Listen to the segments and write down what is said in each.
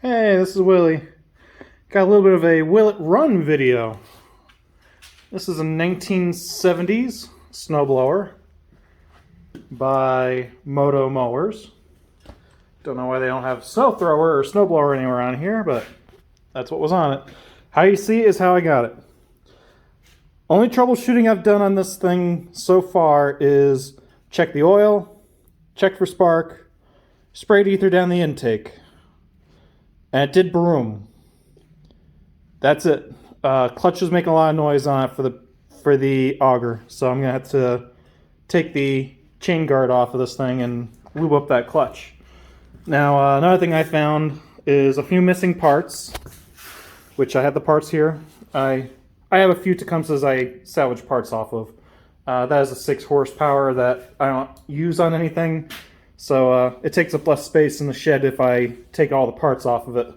Hey, this is Willie. Got a little bit of a Will It Run video. This is a 1970s snowblower by Moto Mowers. Don't know why they don't have Snowthrower or snowblower anywhere on here, but that's what was on it. How you see it is how I got it. Only troubleshooting I've done on this thing so far is check the oil, check for spark, sprayed ether down the intake. And it did broom. That's it. Clutch was making a lot of noise on it for the auger, so I'm gonna have to take the chain guard off of this thing and lube up that clutch. Now another thing I found is a few missing parts, which I have the parts here. I have a few Tecumsehs I salvage parts off of. That is a 6 horsepower that I don't use on anything. So it takes up less space in the shed if I take all the parts off of it.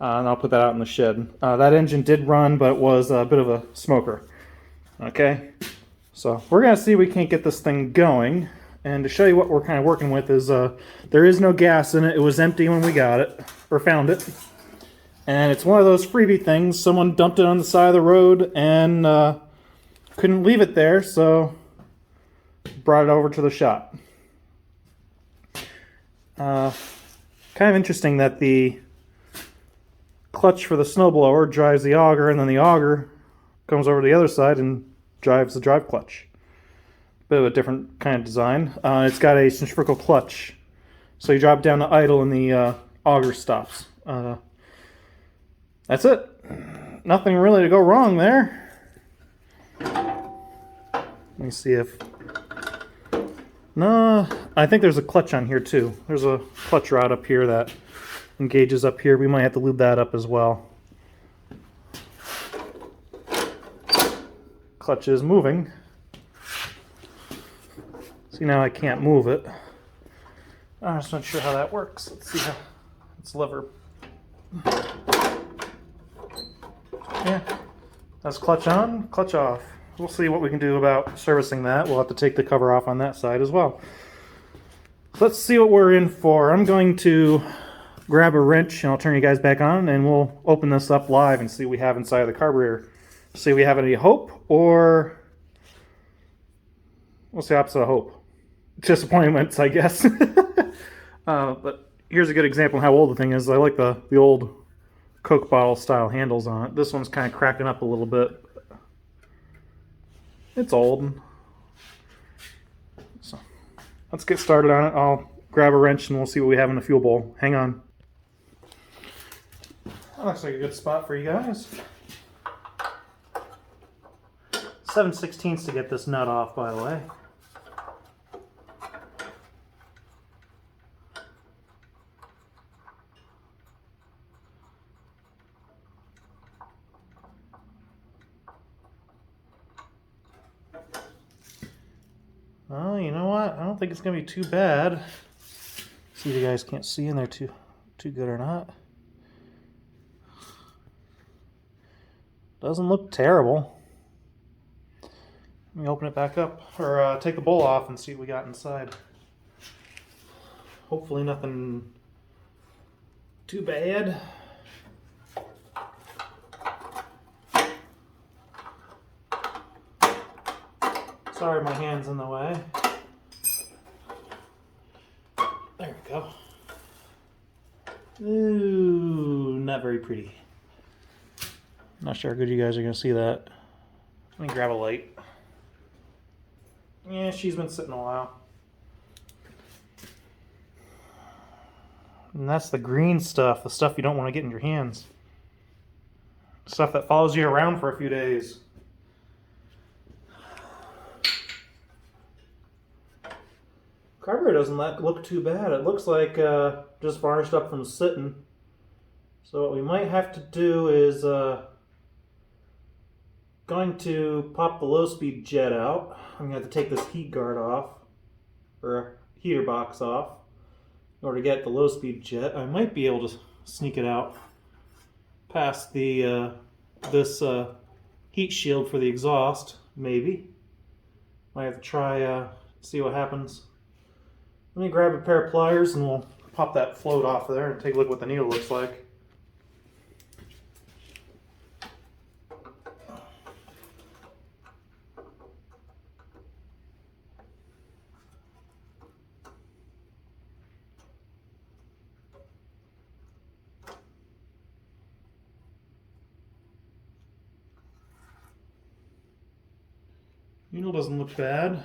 And I'll put that out in the shed. That engine did run, but it was a bit of a smoker. Okay, so we're going to see if we can't get this thing going. And to show you what we're kind of working with is there is no gas in it. It was empty when we got it, or found it. And it's one of those freebie things. Someone dumped it on the side of the road and couldn't leave it there, so brought it over to the shop. Kind of interesting that the clutch for the snowblower drives the auger, and then the auger comes over to the other side and drives the drive clutch. Bit of a different kind of design. It's got a centrifugal clutch, so you drop down to idle and the auger stops. That's it. Nothing really to go wrong there. Let me see if... No, I think there's a clutch on here too. There's a clutch rod up here that engages up here. We might have to lube that up as well. Clutch is moving. See, now I can't move it. I'm just not sure how that works. Let's see how it's lever. Yeah, that's clutch on, clutch off. We'll see what we can do about servicing that. We'll have to take the cover off on that side as well. Let's see what we're in for. I'm going to grab a wrench and I'll turn you guys back on and we'll open this up live and see what we have inside of the carburetor. See if we have any hope, or what's the opposite of hope? Disappointments, I guess. But here's a good example of how old the thing is. I like the old Coke bottle style handles on it. This one's kind of cracking up a little bit. It's old. So let's get started on it. I'll grab a wrench and we'll see what we have in the fuel bowl. Hang on. That looks like a good spot for you guys. 7/16 to get this nut off, by the way. Well, you know what? I don't think it's going to be too bad. See if you guys can't see in there too good or not. Doesn't look terrible. Let me open it back up, or take the bowl off and see what we got inside. Hopefully nothing too bad. Sorry, my hand's in the way. There we go. Ooh, not very pretty. Not sure how good you guys are going to see that. Let me grab a light. Yeah, she's been sitting a while. And that's the green stuff, the stuff you don't want to get in your hands. Stuff that follows you around for a few days. Carburetor doesn't look too bad. It looks like just varnished up from sitting. So what we might have to do is going to pop the low-speed jet out. I'm going to have to take this heat guard off, or heater box off, in order to get the low-speed jet. I might be able to sneak it out past the this heat shield for the exhaust, maybe. Might have to try see what happens. Let me grab a pair of pliers and we'll pop that float off of there and take a look what the needle looks like. Needle doesn't look bad.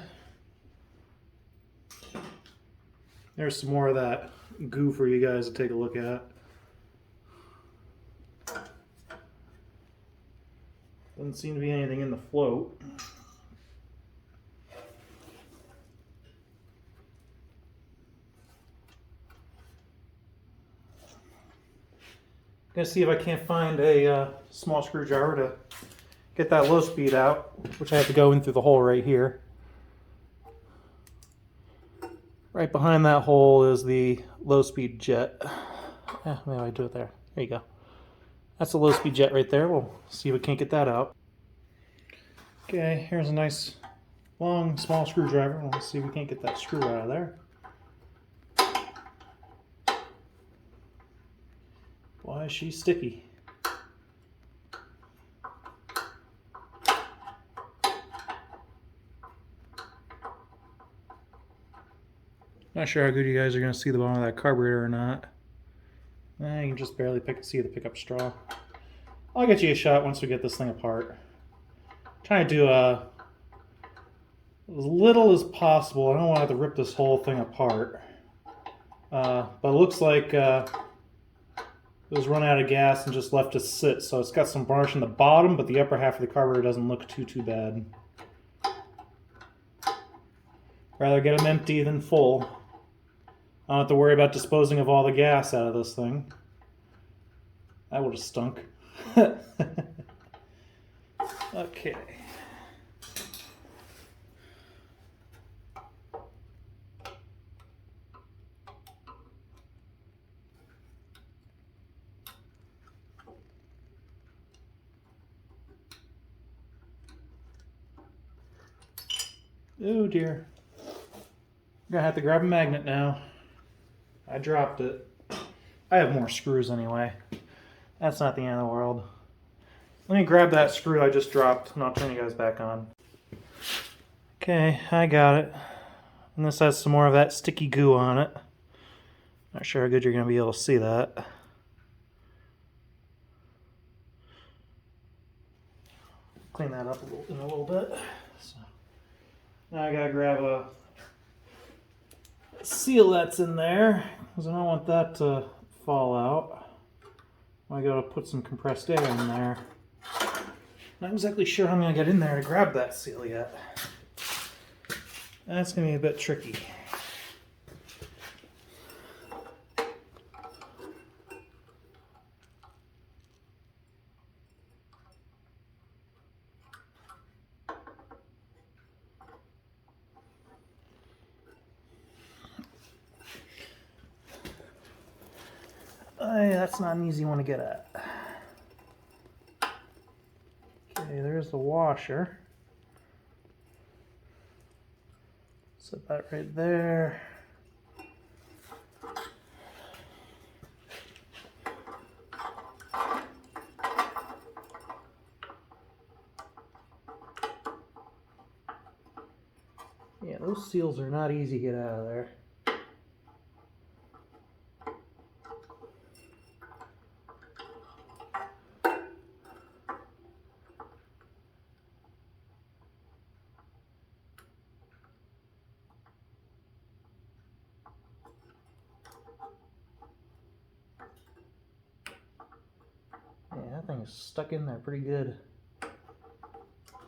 There's some more of that goo for you guys to take a look at. Doesn't seem to be anything in the float. Gonna see if I can't find a small screwdriver to get that low speed out, which I have to go in through the hole right here. Right behind that hole is the low speed jet. Yeah, maybe I do it there. There you go. That's a low speed jet right there. We'll see if we can't get that out. Okay, here's a nice long small screwdriver. Let's see if we can't get that screw out of there. Why is she sticky? Not sure how good you guys are going to see the bottom of that carburetor or not. You can just barely see the pickup straw. I'll get you a shot once we get this thing apart. Trying to do as little as possible. I don't want to have to rip this whole thing apart. But it looks like it was run out of gas and just left to sit. So it's got some varnish in the bottom, but the upper half of the carburetor doesn't look too bad. Rather get them empty than full. I don't have to worry about disposing of all the gas out of this thing. That would have stunk. Okay. Oh dear. I'm gonna have to grab a magnet now. I dropped it. I have more screws anyway. That's not the end of the world. Let me grab that screw I just dropped and I'll turn you guys back on. Okay, I got it. And this has some more of that sticky goo on it. Not sure how good you're going to be able to see that. Clean that up in a little bit. So, now I gotta grab a seal that's in there because I don't want that to fall out. I gotta put some compressed air in there. Not exactly sure how I'm gonna get in there to grab that seal yet. That's gonna be a bit tricky. That's not an easy one to get at. Okay, there's the washer. Set that right there. Yeah, those seals are not easy to get out of there. Yeah, that thing is stuck in there pretty good.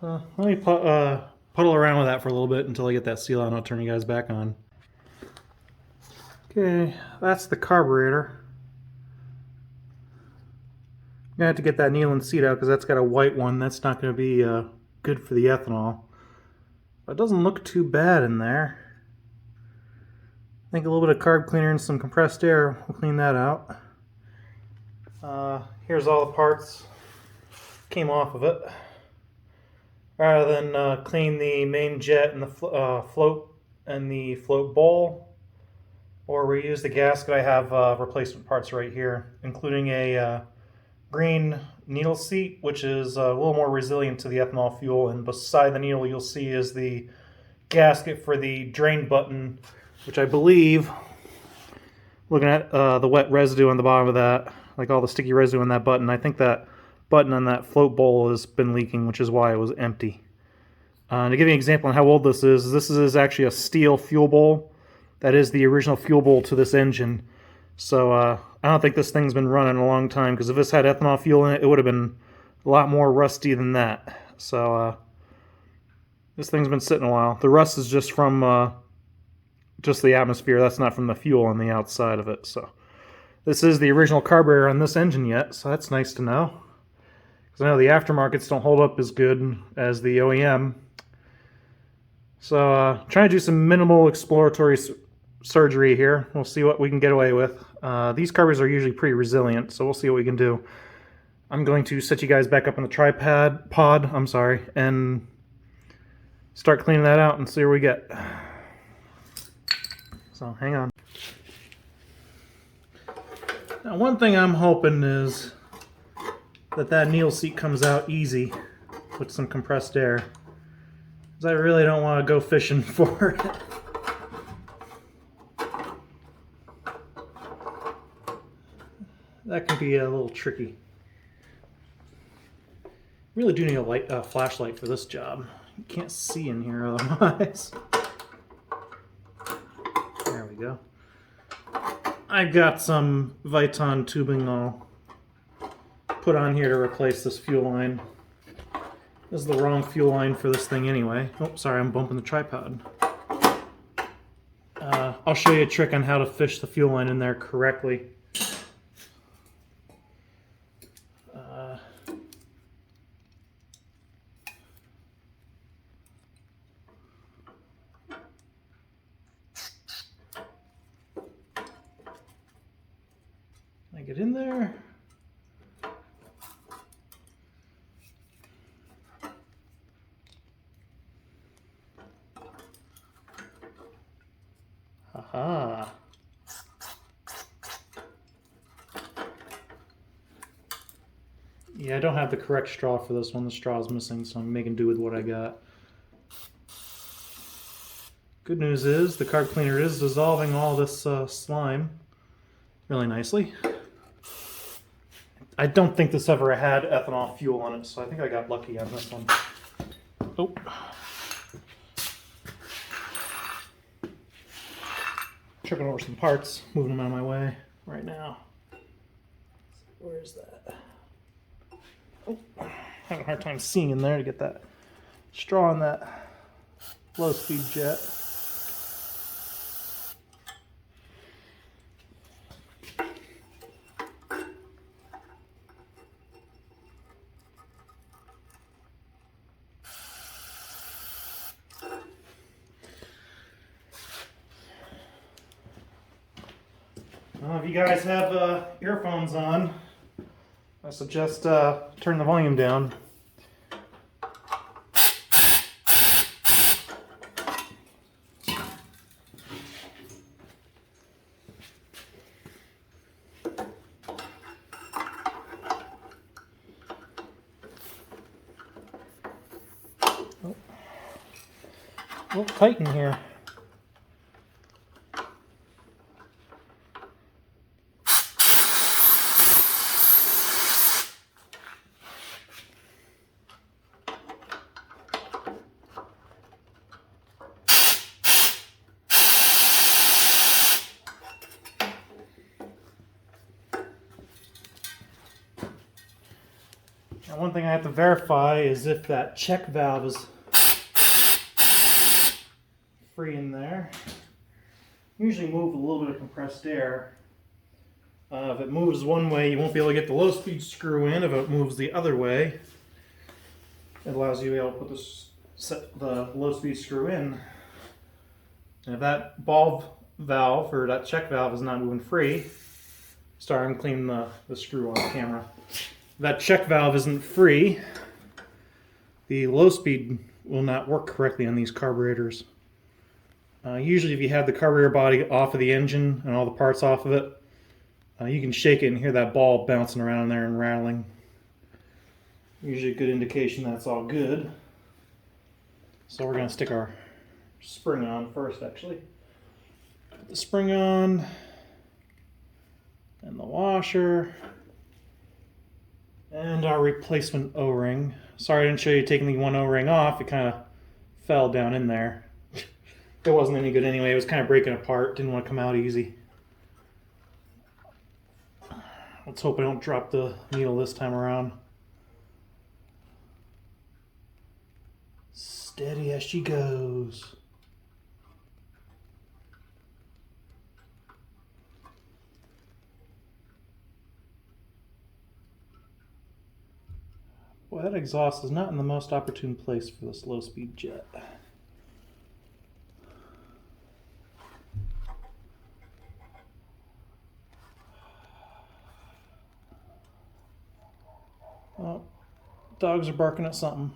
Let me puddle around with that for a little bit until I get that seal out and I'll turn you guys back on. Okay, that's the carburetor. I'm going to have to get that needle and seat out because that's got a white one. That's not going to be good for the ethanol. But it doesn't look too bad in there. I think a little bit of carb cleaner and some compressed air will clean that out. Here's all the parts came off of it. Rather than clean the main jet and the float and the float bowl, or reuse the gasket, I have replacement parts right here, including a green needle seat, which is a little more resilient to the ethanol fuel, and beside the needle you'll see is the gasket for the drain button, which I believe, looking at the wet residue on the bottom of that, like all the sticky residue on that button, I think that button on that float bowl has been leaking, which is why it was empty. To give you an example on how old this is actually a steel fuel bowl. That is the original fuel bowl to this engine. So I don't think this thing's been running a long time, because if this had ethanol fuel in it, it would have been a lot more rusty than that. So this thing's been sitting a while. The rust is just from just the atmosphere. That's not from the fuel on the outside of it. So this is the original carburetor on this engine yet, so that's nice to know. Because I know the aftermarkets don't hold up as good as the OEM. So trying to do some minimal exploratory surgery here. We'll see what we can get away with. These carburetors are usually pretty resilient, so we'll see what we can do. I'm going to set you guys back up on the pod, and start cleaning that out and see where we get. So hang on. Now, one thing I'm hoping is that kneel seat comes out easy with some compressed air, because I really don't want to go fishing for it. That can be a little tricky. Really do need a flashlight for this job. You can't see in here otherwise. There we go. I got some Viton tubing I'll put on here to replace this fuel line. This is the wrong fuel line for this thing anyway. Oh, sorry, I'm bumping the tripod. I'll show you a trick on how to fish the fuel line in there correctly. I get in there. Aha. Yeah, I don't have the correct straw for this one. The straw is missing, so I'm making do with what I got. Good news is the carb cleaner is dissolving all this slime really nicely. I don't think this ever had ethanol fuel on it, so I think I got lucky on this one. Oh. Tripping over some parts, moving them out of my way right now. Where's that? Oh, having a hard time seeing in there to get that straw in that low-speed jet. If you guys have earphones on, I suggest turn the volume down. Oh. A little tight in here. Now, one thing I have to verify is if that check valve is free in there. Usually move a little bit of compressed air. If it moves one way, you won't be able to get the low speed screw in. If it moves the other way, it allows you to be able to put the low speed screw in. And if that ball valve or that check valve is not moving free, sorry, I'm cleaning the screw on camera. That check valve isn't free, the low speed will not work correctly on these carburetors. Usually if you have the carburetor body off of the engine and all the parts off of it, you can shake it and hear that ball bouncing around there and rattling. Usually a good indication that's all good. So we're going to stick our spring on first, actually. Put the spring on and the washer. And our replacement O-ring. Sorry I didn't show you taking the one O-ring off. It kind of fell down in there. It wasn't any good anyway. It was kind of breaking apart. Didn't want to come out easy. Let's hope I don't drop the needle this time around. Steady as she goes. Boy, that exhaust is not in the most opportune place for this low-speed jet. Oh, dogs are barking at something.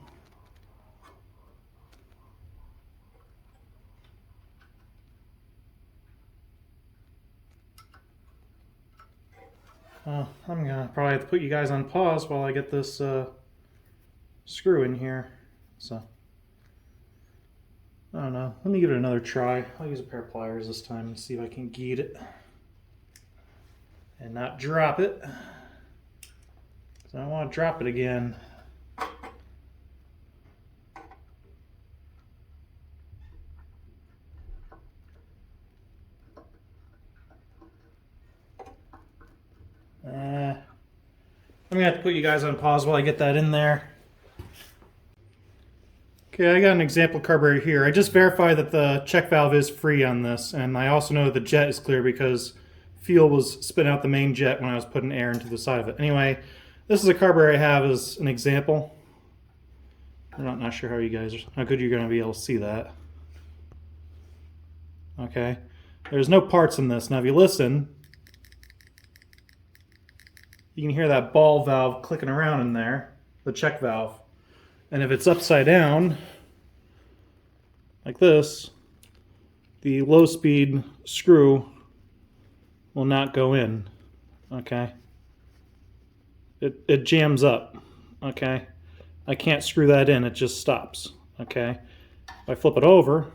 I'm gonna probably have to put you guys on pause while I get this screw in here. So, I don't know. Let me give it another try. I'll use a pair of pliers this time and see if I can get it and not drop it. So I don't want to drop it again. I'm gonna have to put you guys on pause while I get that in there. Okay, I got an example carburetor here. I just verified that the check valve is free on this, and I also know that the jet is clear because fuel was spitting out the main jet when I was putting air into the side of it. Anyway, this is a carburetor I have as an example. I'm not sure how good you're going to be able to see that. Okay, there's no parts in this. Now if you listen, you can hear that ball valve clicking around in there, the check valve. And if it's upside down, like this, the low speed screw will not go in, okay? It jams up, okay? I can't screw that in, it just stops, okay? If I flip it over,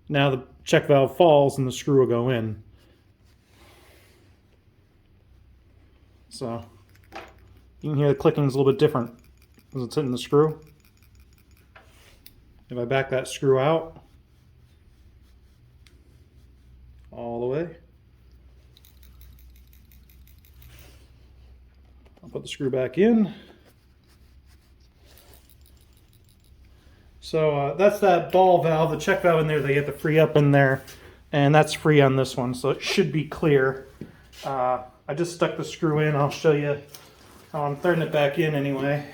now the check valve falls and the screw will go in. So, you can hear the clicking is a little bit different as it's hitting the screw. If I back that screw out all the way, I'll put the screw back in. So that's that ball valve, the check valve in there that you have to free up in there, and that's free on this one, so it should be clear. I just stuck the screw in. I'll show you how I'm threading it back in anyway.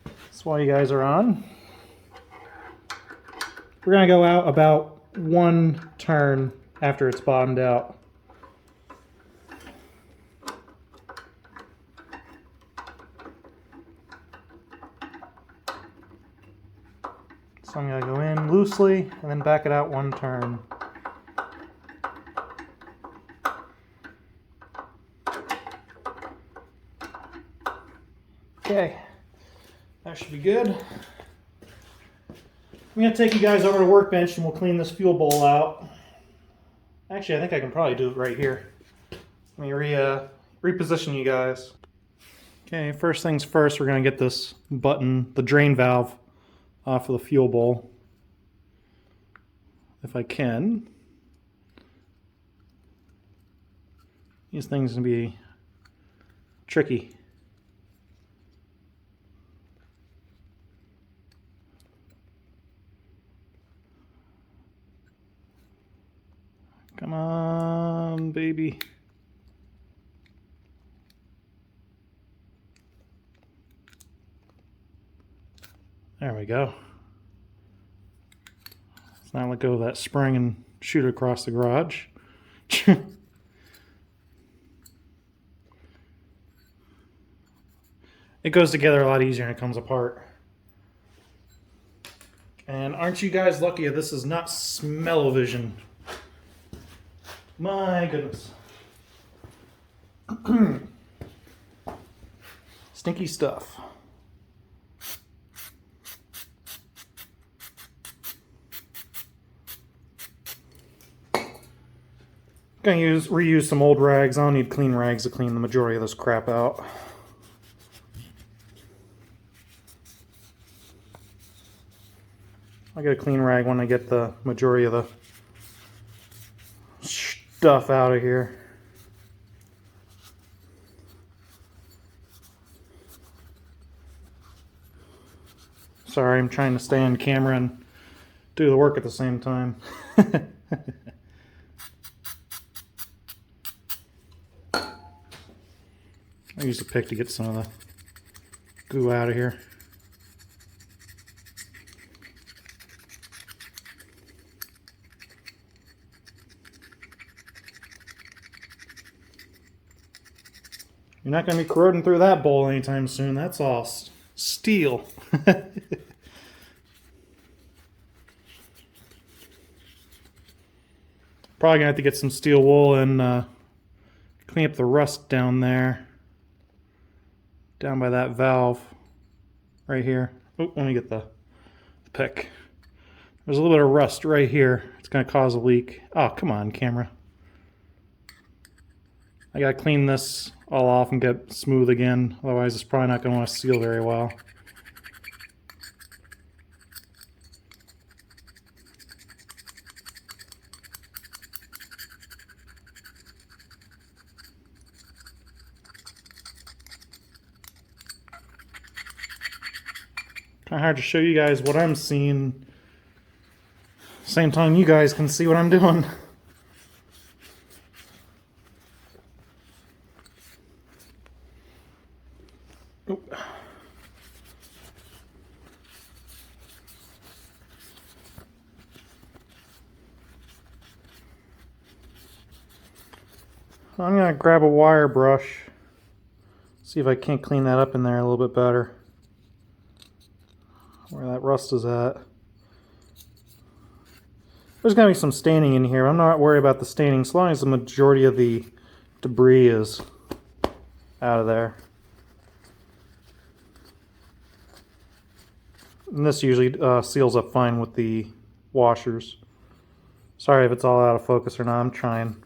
That's why you guys are on. We're going to go out about one turn after it's bottomed out. So I'm going to go in loosely and then back it out one turn. Okay, that should be good. I'm going to take you guys over to the workbench and we'll clean this fuel bowl out. Actually, I think I can probably do it right here. Let me reposition you guys. Okay, first things first, we're going to get this button, the drain valve, off of the fuel bowl. If I can. These things can be tricky. Come on, baby. There we go. Let's now let go of that spring and shoot it across the garage. It goes together a lot easier and it comes apart. And aren't you guys lucky if this is not smell-o-vision? My goodness. Stinky stuff. Gonna reuse some old rags. I don't need clean rags to clean the majority of this crap out. I get a clean rag when I get the majority of the stuff out of here. Sorry, I'm trying to stay on camera and do the work at the same time. I use a pick to get some of the goo out of here. You're not going to be corroding through that bowl anytime soon. That's all steel. Probably going to have to get some steel wool and clean up the rust down there. Down by that valve right here. Oh, let me get the pick. There's a little bit of rust right here. It's going to cause a leak. Oh, come on, camera. I got to clean this all off and get smooth again. Otherwise, it's probably not going to want to seal very well. Kind of hard to show you guys what I'm seeing. Same time you guys can see what I'm doing. Oop. I'm going to grab a wire brush, see if I can't clean that up in there a little bit better. Where that rust is at. There's going to be some staining in here. I'm not worried about the staining as long as the majority of the debris is out of there. And this usually seals up fine with the washers. Sorry if it's all out of focus or not. I'm trying.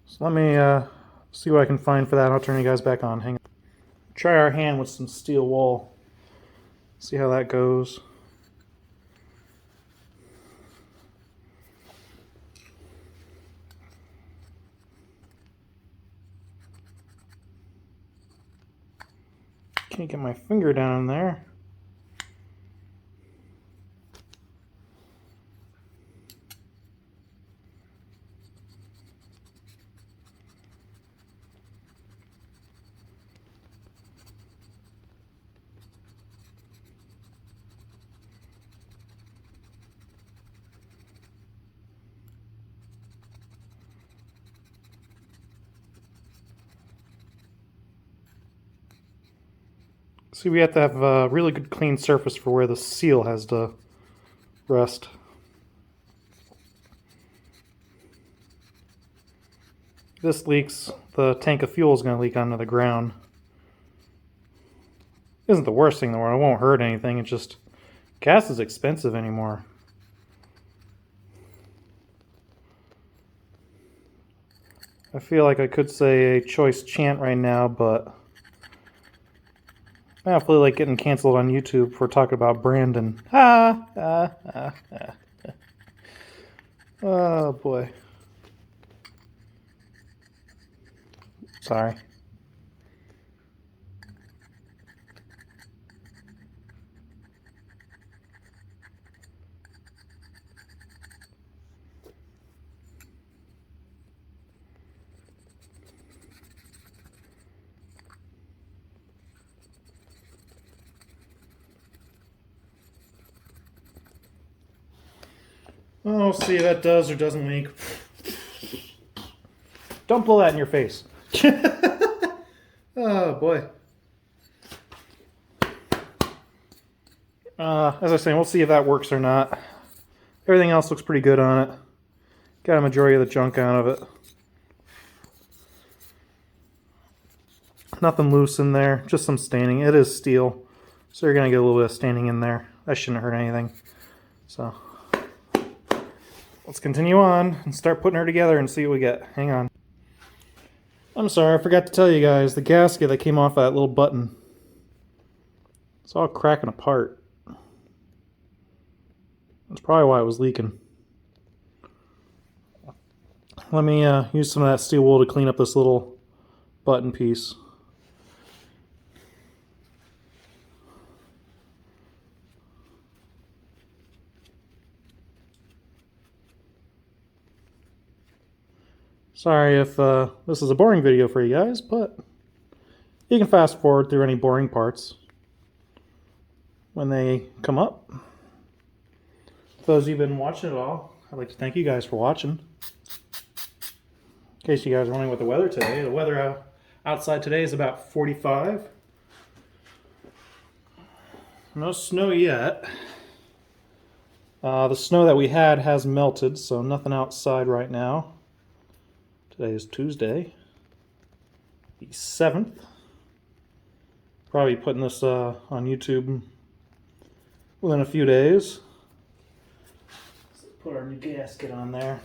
So let me see what I can find for that. I'll turn you guys back on. Hang on. Try our hand with some steel wool. See how that goes. Can't get my finger down in there. See, we have to have a really good clean surface for where the seal has to rest. If this leaks, the tank of fuel is going to leak onto the ground. Isn't the worst thing in the world. It won't hurt anything. It's just gas is expensive anymore. I feel like I could say a choice chant right now, but I don't feel like getting canceled on YouTube for talking about Brandon. Oh boy. Sorry. Oh, we'll see if that does or doesn't leak. Don't blow that in your face. Oh, boy. As I was saying, we'll see if that works or not. Everything else looks pretty good on it. Got a majority of the junk out of it. Nothing loose in there, just some staining. It is steel, so you're going to get a little bit of staining in there. That shouldn't hurt anything. So let's continue on and start putting her together and see what we get. Hang on. I'm sorry, I forgot to tell you guys, the gasket that came off that little button, it's all cracking apart. That's probably why it was leaking. Let me use some of that steel wool to clean up this little button piece. Sorry if this is a boring video for you guys, but you can fast forward through any boring parts when they come up. For those of you who've been watching it all, I'd like to thank you guys for watching. In case you guys are wondering what the weather today, the weather outside today is about 45. No snow yet. The snow that we had has melted, so nothing outside right now. Today is Tuesday, the 7th. Probably putting this on YouTube within a few days. Let's put our new gasket on there.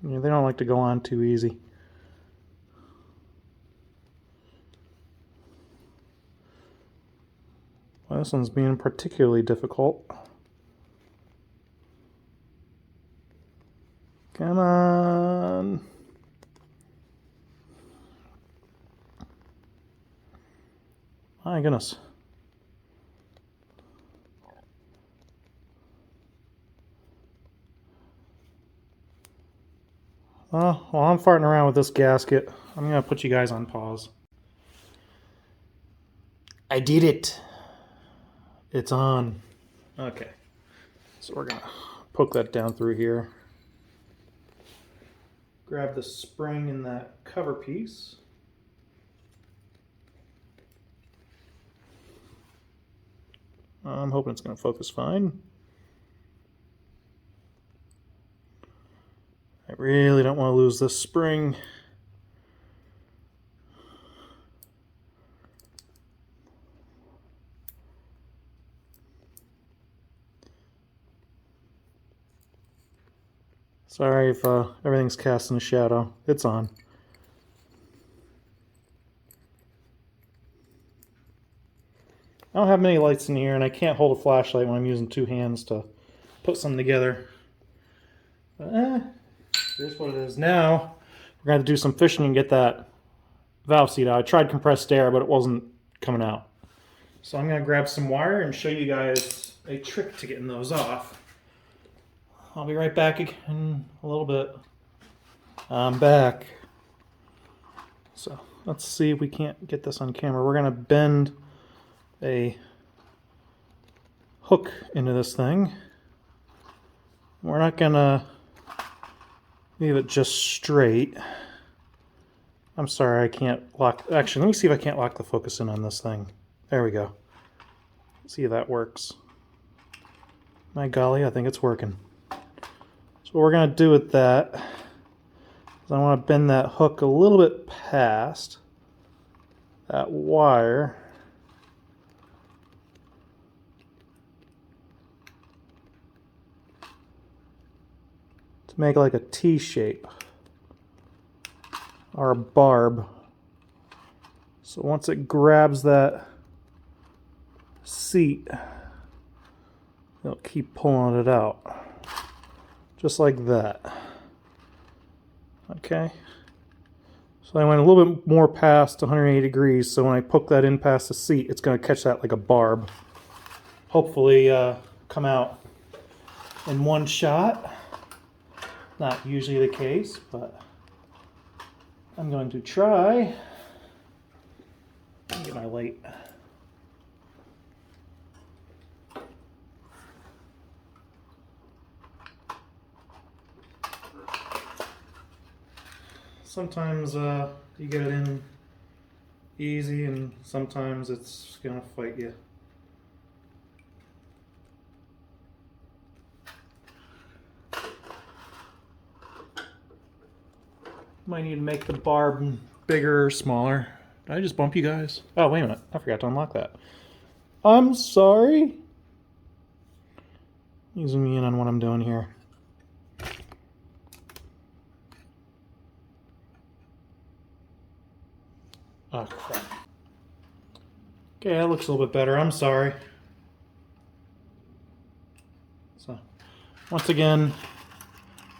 Yeah, they don't like to go on too easy. Well, this one's being particularly difficult. Come on. My goodness. While I'm farting around with this gasket, I'm going to put you guys on pause. I did it. It's on. Okay. So we're going to poke that down through here. Grab the spring in that cover piece. I'm hoping it's going to focus fine. I really don't want to lose this spring. Sorry if everything's casting a shadow. It's on. I don't have many lights in here, and I can't hold a flashlight when I'm using two hands to put something together. But, here's what it is. Now, we're going to do some fishing and get that valve seat out. I tried compressed air, but it wasn't coming out. So I'm going to grab some wire and show you guys a trick to getting those off. I'll be right back in a little bit. I'm back. So let's see if we can't get this on camera. We're going to bend a hook into this thing. We're not going to leave it just straight. I'm sorry, I can't lock. Actually, let me see if I can't lock the focus in on this thing. There we go. Let's see if that works. My golly, I think it's working. So what we're going to do with that is I want to bend that hook a little bit past that wire. To make like a T shape or a barb. So once it grabs that seat, it'll keep pulling it out. Just like that. Okay. So I went a little bit more past 180 degrees, so when I poke that in past the seat, it's going to catch that like a barb. Hopefully come out in one shot. Not usually the case, but I'm going to try. Let me get my light. Sometimes you get it in easy, and sometimes it's gonna fight you. Might need to make the barb bigger or smaller. Did I just bump you guys? Oh, wait a minute. I forgot to unlock that. I'm sorry. Zoom me in on what I'm doing here. Oh, crap. Okay, that looks a little bit better. I'm sorry. So, once again,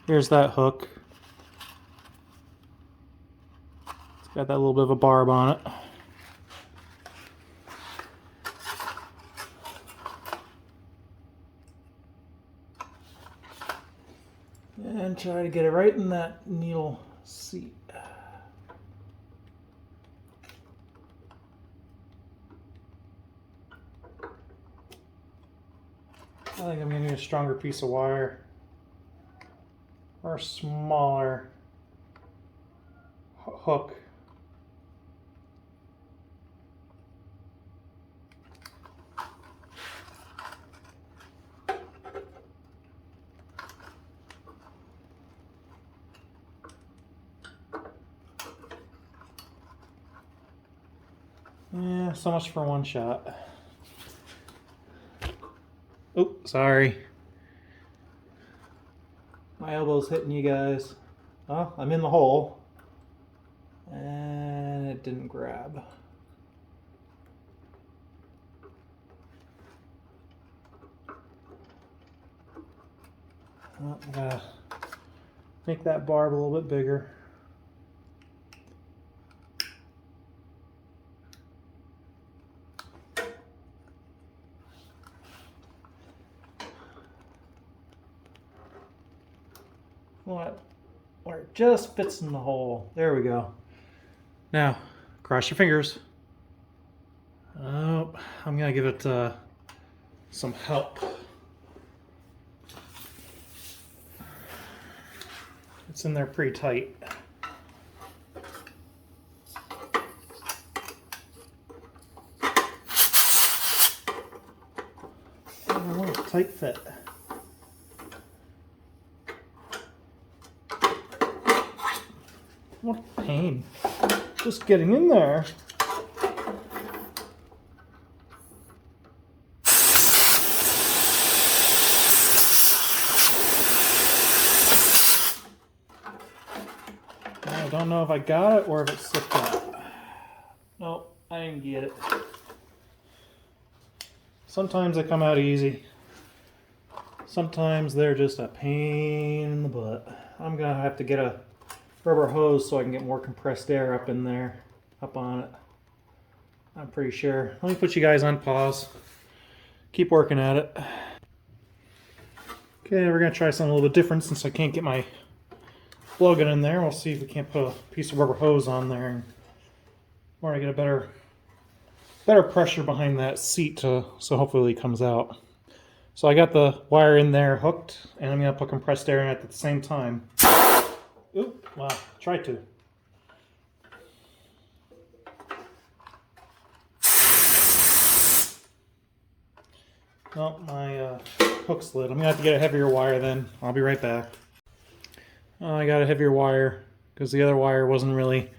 here's that hook. It's got that little bit of a barb on it. And try to get it right in that needle seat. I think I'm going to need a stronger piece of wire or a smaller hook. Yeah, so much for one shot. Oh, sorry. My elbow's hitting you guys. Oh, I'm in the hole. And it didn't grab. Oh, I gotta make that barb a little bit bigger. Where it just fits in the hole. There we go. Now, cross your fingers. Oh, I'm gonna give it some help. It's in there pretty tight. I want a tight fit. What a pain. Just getting in there. I don't know if I got it or if it slipped out. Nope, I didn't get it. Sometimes they come out easy. Sometimes they're just a pain in the butt. I'm gonna have to get a rubber hose so I can get more compressed air up in there, up on it. I'm pretty sure. Let me put you guys on pause. Keep working at it. Okay, we're gonna try something a little bit different since I can't get my plug-in in there. We'll see if we can't put a piece of rubber hose on there and or I get a better pressure behind that seat so hopefully it comes out. So I got the wire in there hooked and I'm gonna put compressed air in it at the same time. Oop, well, try to. Well, my hook slid. I'm gonna have to get a heavier wire then. I'll be right back. I got a heavier wire because the other wire wasn't really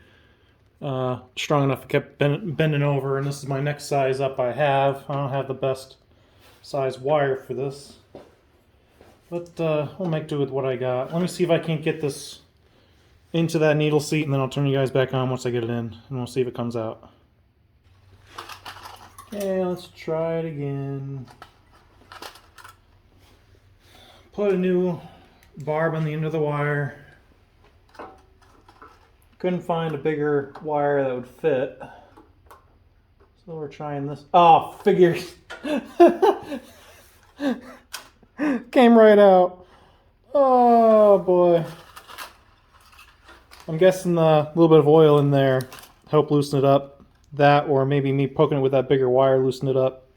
strong enough. It kept bending over, and this is my next size up I have. I don't have the best size wire for this, but we'll make do with what I got. Let me see if I can't get this into that needle seat, and then I'll turn you guys back on once I get it in, and we'll see if it comes out. Okay, let's try it again. Put a new barb on the end of the wire. Couldn't find a bigger wire that would fit. So we're trying this. Oh, figures. Came right out. Oh boy. I'm guessing a little bit of oil in there help loosen it up. That or maybe me poking it with that bigger wire loosen it up.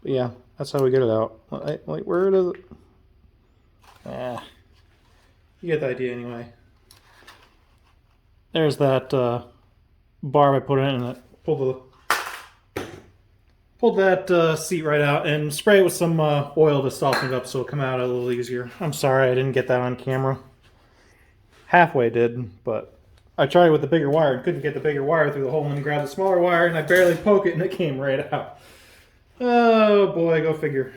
But yeah, that's how we get it out. Wait, where does it? Ah, you get the idea anyway. There's that barb I put in and it pulled that seat right out, and spray it with some oil to soften it up so it'll come out a little easier. I'm sorry I didn't get that on camera. Halfway did, but I tried with the bigger wire and couldn't get the bigger wire through the hole, and then grabbed the smaller wire and I barely poke it and it came right out. Oh boy, go figure.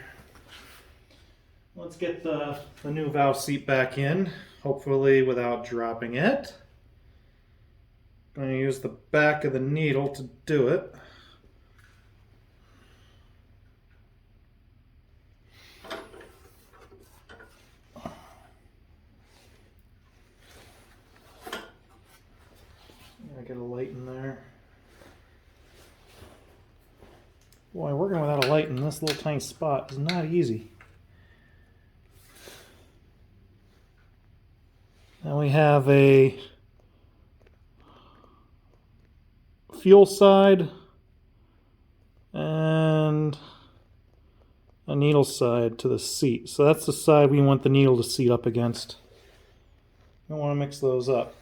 Let's get the new valve seat back in, hopefully without dropping it. I'm going to use the back of the needle to do it. I get a light in there. Boy, working without a light in this little tiny spot is not easy. Now we have a fuel side and a needle side to the seat. So that's the side we want the needle to seat up against. Don't want to mix those up.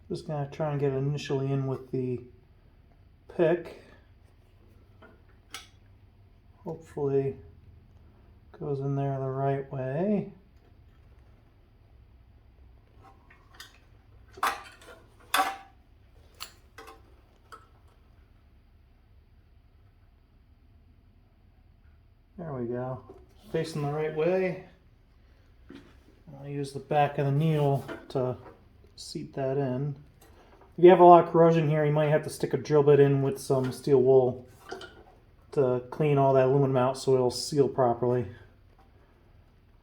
Just going to try and get it initially in with the pick. Hopefully goes in there the right way. There we go. Facing the right way. I'll use the back of the needle to seat that in. If you have a lot of corrosion here, you might have to stick a drill bit in with some steel wool to clean all that aluminum out so it'll seal properly.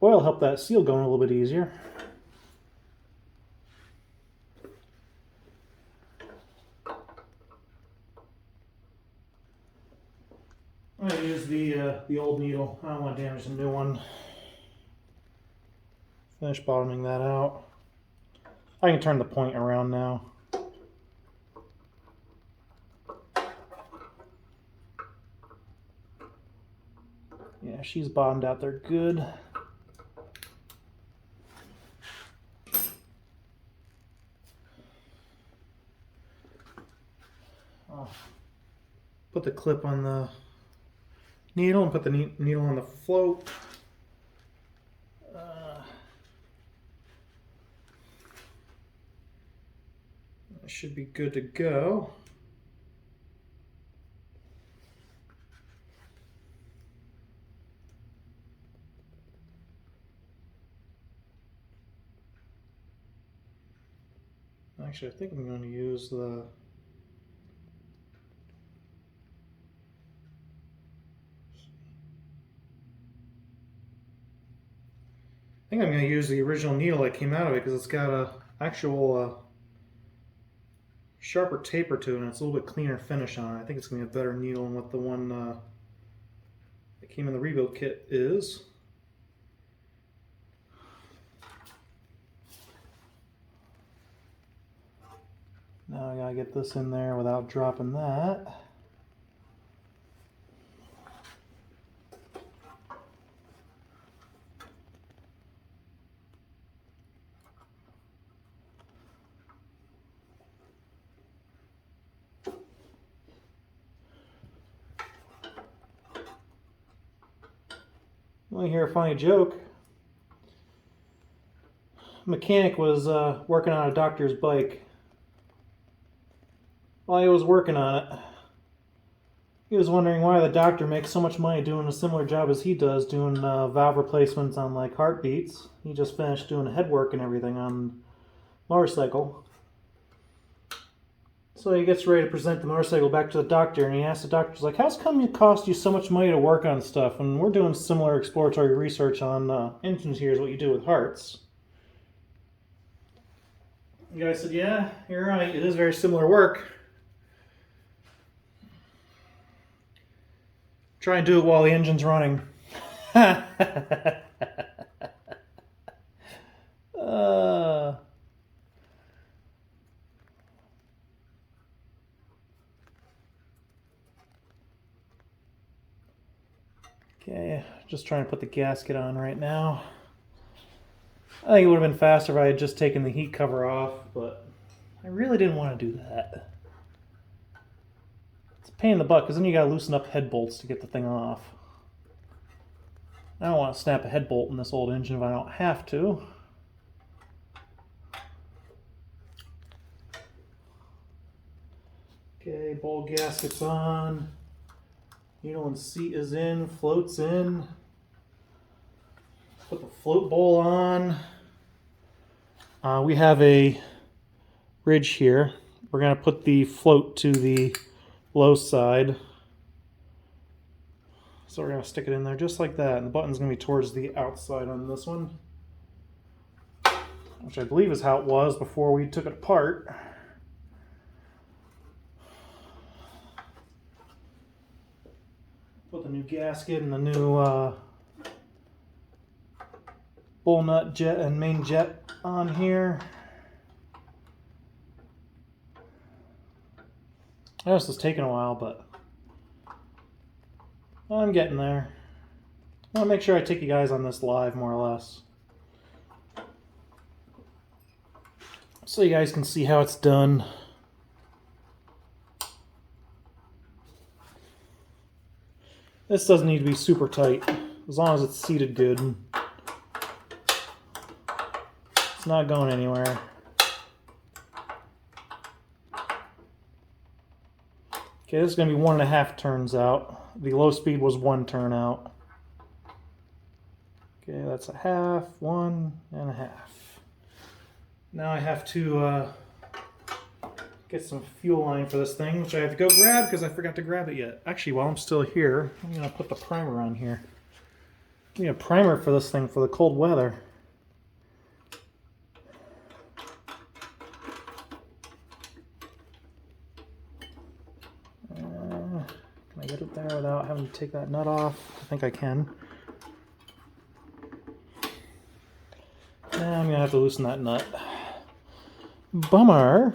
Oil will help that seal going a little bit easier. I'm going to use the old needle. I don't want to damage the new one. Finish bottoming that out. I can turn the point around now. Yeah, she's bottomed out there good. I'll put the clip on the needle and put the needle on the float. Should be good to go. Actually, I think I'm going to use the I'm going to use the original needle that came out of it because it's got a actual sharper taper to it and it's a little bit cleaner finish on it. I think it's going to be a better needle than what the one that came in the rebuild kit is. Now I gotta get this in there without dropping that. You want to hear a funny joke? A mechanic was working on a doctor's bike. While he was working on it, he was wondering why the doctor makes so much money doing a similar job as he does, doing valve replacements on like heartbeats. He just finished doing head work and everything on motorcycle. So he gets ready to present the motorcycle back to the doctor, and he asks the doctor, he's like, how's come it cost you so much money to work on stuff? And we're doing similar exploratory research on engines here is what you do with hearts. The guy said, yeah, you're right, it is very similar work. Try and do it while the engine's running. Okay, just trying to put the gasket on right now. I think it would have been faster if I had just taken the heat cover off, but I really didn't want to do that. It's a pain in the butt, because then you gotta loosen up head bolts to get the thing off. I don't want to snap a head bolt in this old engine if I don't have to. Okay, ball gasket's on. Needle seat is in, float's in. Put the float bowl on. We have a ridge here. We're going to put the float to the low side. So we're going to stick it in there just like that. And the button's going to be towards the outside on this one, which I believe is how it was before we took it apart. Put the new gasket and the new bowl nut jet and main jet on here. I know this is taking a while, but I'm getting there. I want to make sure I take you guys on this live, more or less, so you guys can see how it's done. This doesn't need to be super tight, as long as it's seated good. It's not going anywhere. Okay, this is going to be 1.5 turns out. The low speed was 1 turn out. Okay, that's 1/2, 1.5. Now I have to get some fuel line for this thing, which I have to go grab because I forgot to grab it yet. Actually, while I'm still here, I'm going to put the primer on here. I need a primer for this thing for the cold weather. Can I get it there without having to take that nut off? I think I can. Now I'm going to have to loosen that nut. Bummer.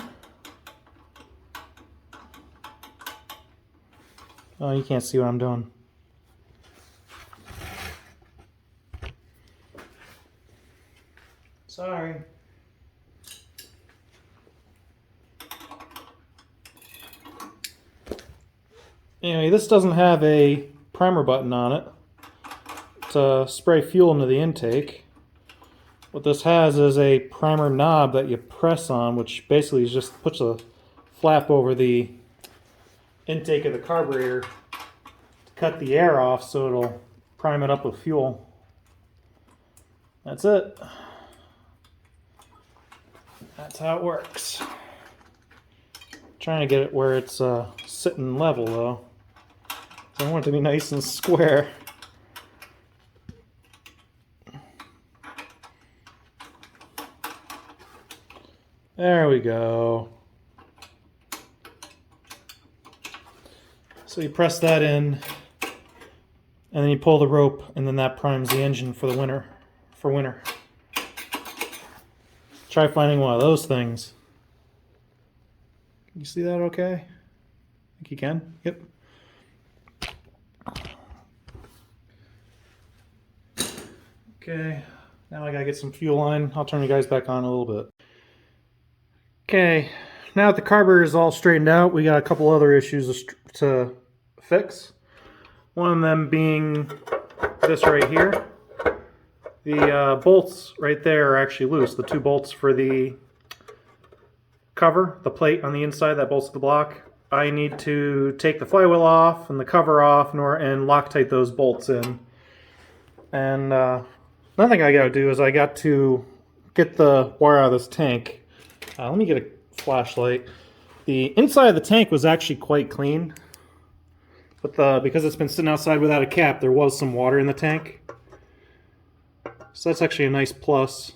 Oh, you can't see what I'm doing. Sorry. Anyway, this doesn't have a primer button on it to spray fuel into the intake. What this has is a primer knob that you press on, which basically just puts a flap over the intake of the carburetor to cut the air off so it'll prime it up with fuel. That's it. That's how it works. Trying to get it where it's sitting level though. I want it to be nice and square. There we go. So you press that in, and then you pull the rope, and then that primes the engine for the winter. For winter. Try finding one of those things. Can you see that okay? I think you can. Yep. Okay, now I gotta get some fuel line. I'll turn you guys back on a little bit. Okay, now that the carburetor is all straightened out, we got a couple other issues to fix. One of them being this right here. The bolts right there are actually loose. The 2 bolts for the cover, the plate on the inside that bolts the block. I need to take the flywheel off and the cover off and Loctite those bolts in. And another thing I got to do is I got to get the wire out of this tank. Let me get a flashlight. The inside of the tank was actually quite clean, but because it's been sitting outside without a cap, there was some water in the tank. So that's actually a nice plus.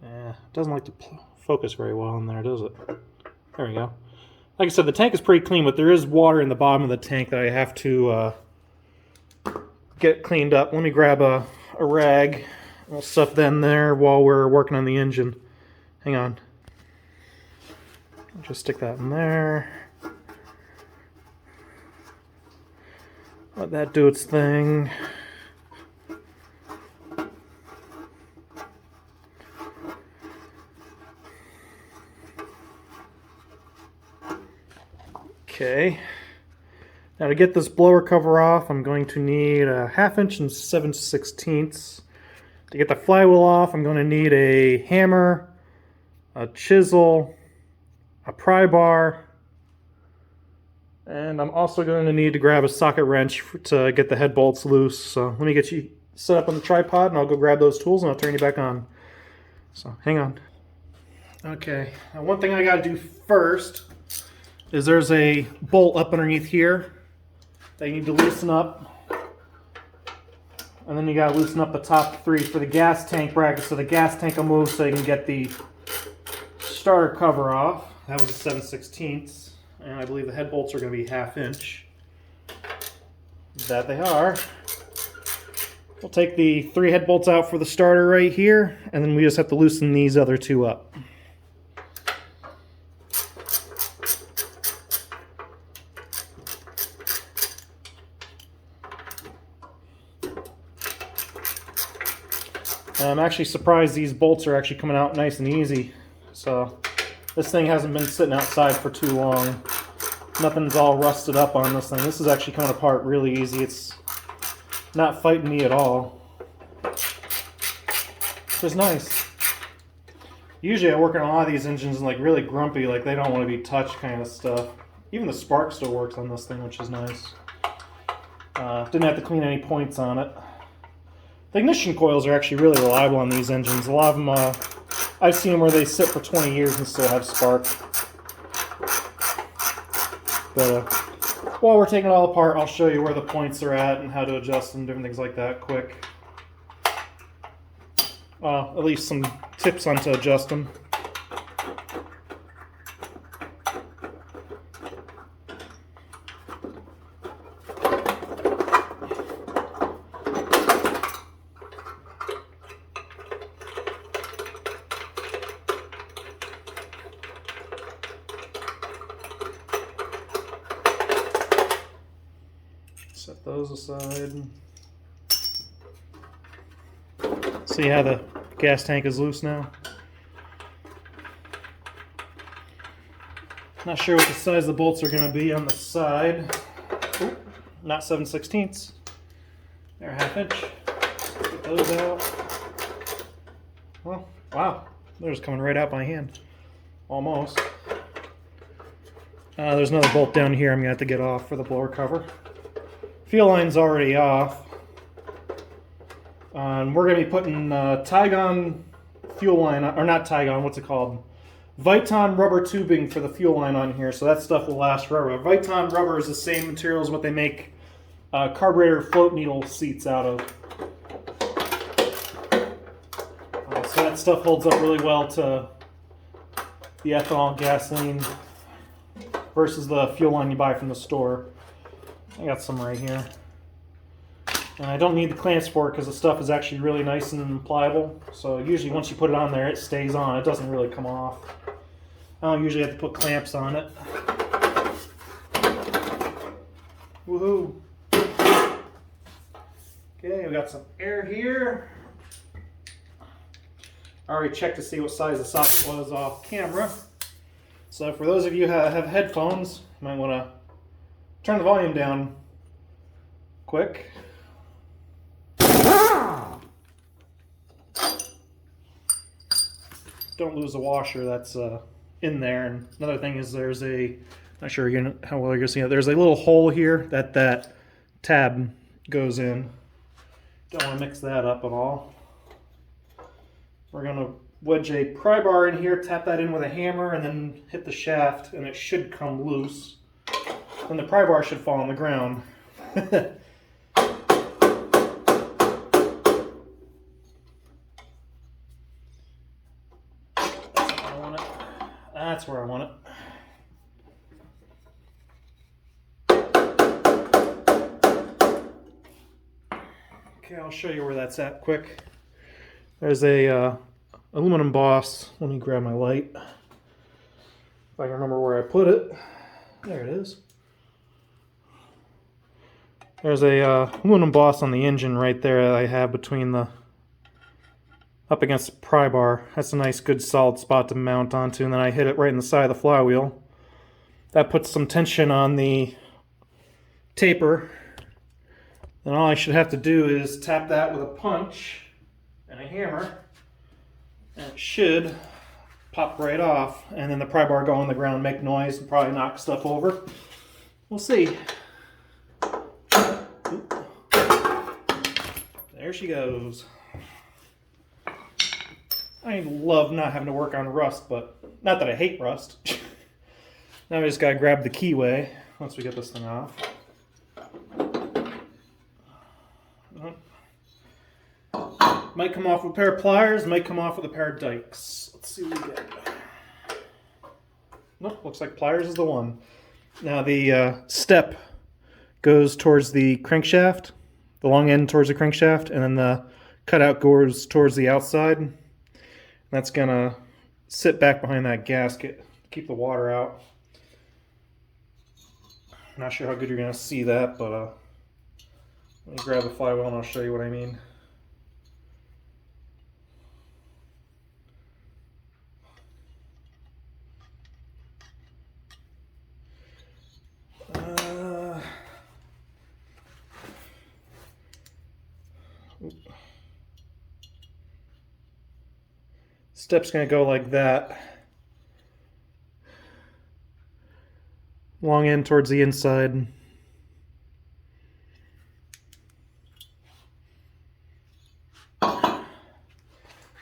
Yeah, it doesn't like to focus very well in there, does it? There we go. Like I said, the tank is pretty clean, but there is water in the bottom of the tank that I have to get cleaned up. Let me grab a rag. We'll stuff that in there while we're working on the engine. Hang on. Just stick that in there. Let that do its thing. Okay. Now to get this blower cover off, I'm going to need a 1/2 inch and 7/16. To get the flywheel off, I'm going to need a hammer, a chisel, a pry bar, and I'm also going to need to grab a socket wrench to get the head bolts loose. So let me get you set up on the tripod and I'll go grab those tools and I'll turn you back on. So hang on. Okay, now one thing I got to do first is there's a bolt up underneath here that you need to loosen up. And then you got to loosen up the top 3 for the gas tank bracket so the gas tank will move so you can get the starter cover off. That was a 7/16. And I believe the head bolts are going to be 1/2 inch. That they are. We'll take the 3 head bolts out for the starter right here, and then we just have to loosen these other 2 up. I'm actually surprised these bolts are actually coming out nice and easy. So this thing hasn't been sitting outside for too long. Nothing's all rusted up on this thing. This is actually coming apart really easy. It's not fighting me at all. Which is nice. Usually I work on a lot of these engines and like really grumpy, like they don't want to be touched kind of stuff. Even the spark still works on this thing, which is nice. Didn't have to clean any points on it. The ignition coils are actually really reliable on these engines. A lot of them, I've seen them where they sit for 20 years and still have spark. But while we're taking it all apart, I'll show you where the points are at and how to adjust them, different things like that quick. At least some tips on to adjust them. Set those aside. See how the gas tank is loose now? Not sure what the size of the bolts are going to be on the side. Ooh, not 7/16. They're 1/2 inch. Get those out. Well, wow. They're just coming right out by hand. Almost. There's another bolt down here I'm going to have to get off for the blower cover. Fuel line's already off. We're going to be putting Tygon fuel line, or not Tygon, what's it called? Viton rubber tubing for the fuel line on here, so that stuff will last forever. Viton rubber is the same material as what they make carburetor float needle seats out of. So that stuff holds up really well to the ethanol gasoline versus the fuel line you buy from the store. I got some right here. And I don't need the clamps for it because the stuff is actually really nice and pliable. So usually once you put it on there, it stays on. It doesn't really come off. I don't usually have to put clamps on it. Woohoo! Okay, we got some air here. I already checked to see what size the socket was off camera. So for those of you who have headphones, you might want to turn the volume down quick. Don't lose the washer that's in there. And another thing is there's a, not sure how well you're gonna see it, there's a little hole here that tab goes in. Don't want to mix that up at all. We're gonna wedge a pry bar in here, tap that in with a hammer, and then hit the shaft, and it should come loose. Then the pry bar should fall on the ground. That's where I want it. Okay, I'll show you where that's at quick. There's a aluminum boss. Let me grab my light. If I can remember where I put it. There it is. There's a aluminum boss on the engine right there that I have between the up against the pry bar. That's a nice good solid spot to mount onto, and then I hit it right in the side of the flywheel. That puts some tension on the taper. Then all I should have to do is tap that with a punch and a hammer, and it should pop right off, and then the pry bar go on the ground, make noise, and probably knock stuff over. We'll see. There she goes. I love not having to work on rust, but not that I hate rust. Now I just gotta grab the keyway once we get this thing off. Might come off with a pair of pliers, might come off with a pair of dikes. Let's see what we get. Nope, looks like pliers is the one. Now the step goes towards the crankshaft, the long end towards the crankshaft, and then the cutout goes towards the outside. That's gonna sit back behind that gasket to keep the water out. Not sure how good you're gonna see that, but let me grab the flywheel and I'll show you what I mean. Step's going to go like that. Long end towards the inside.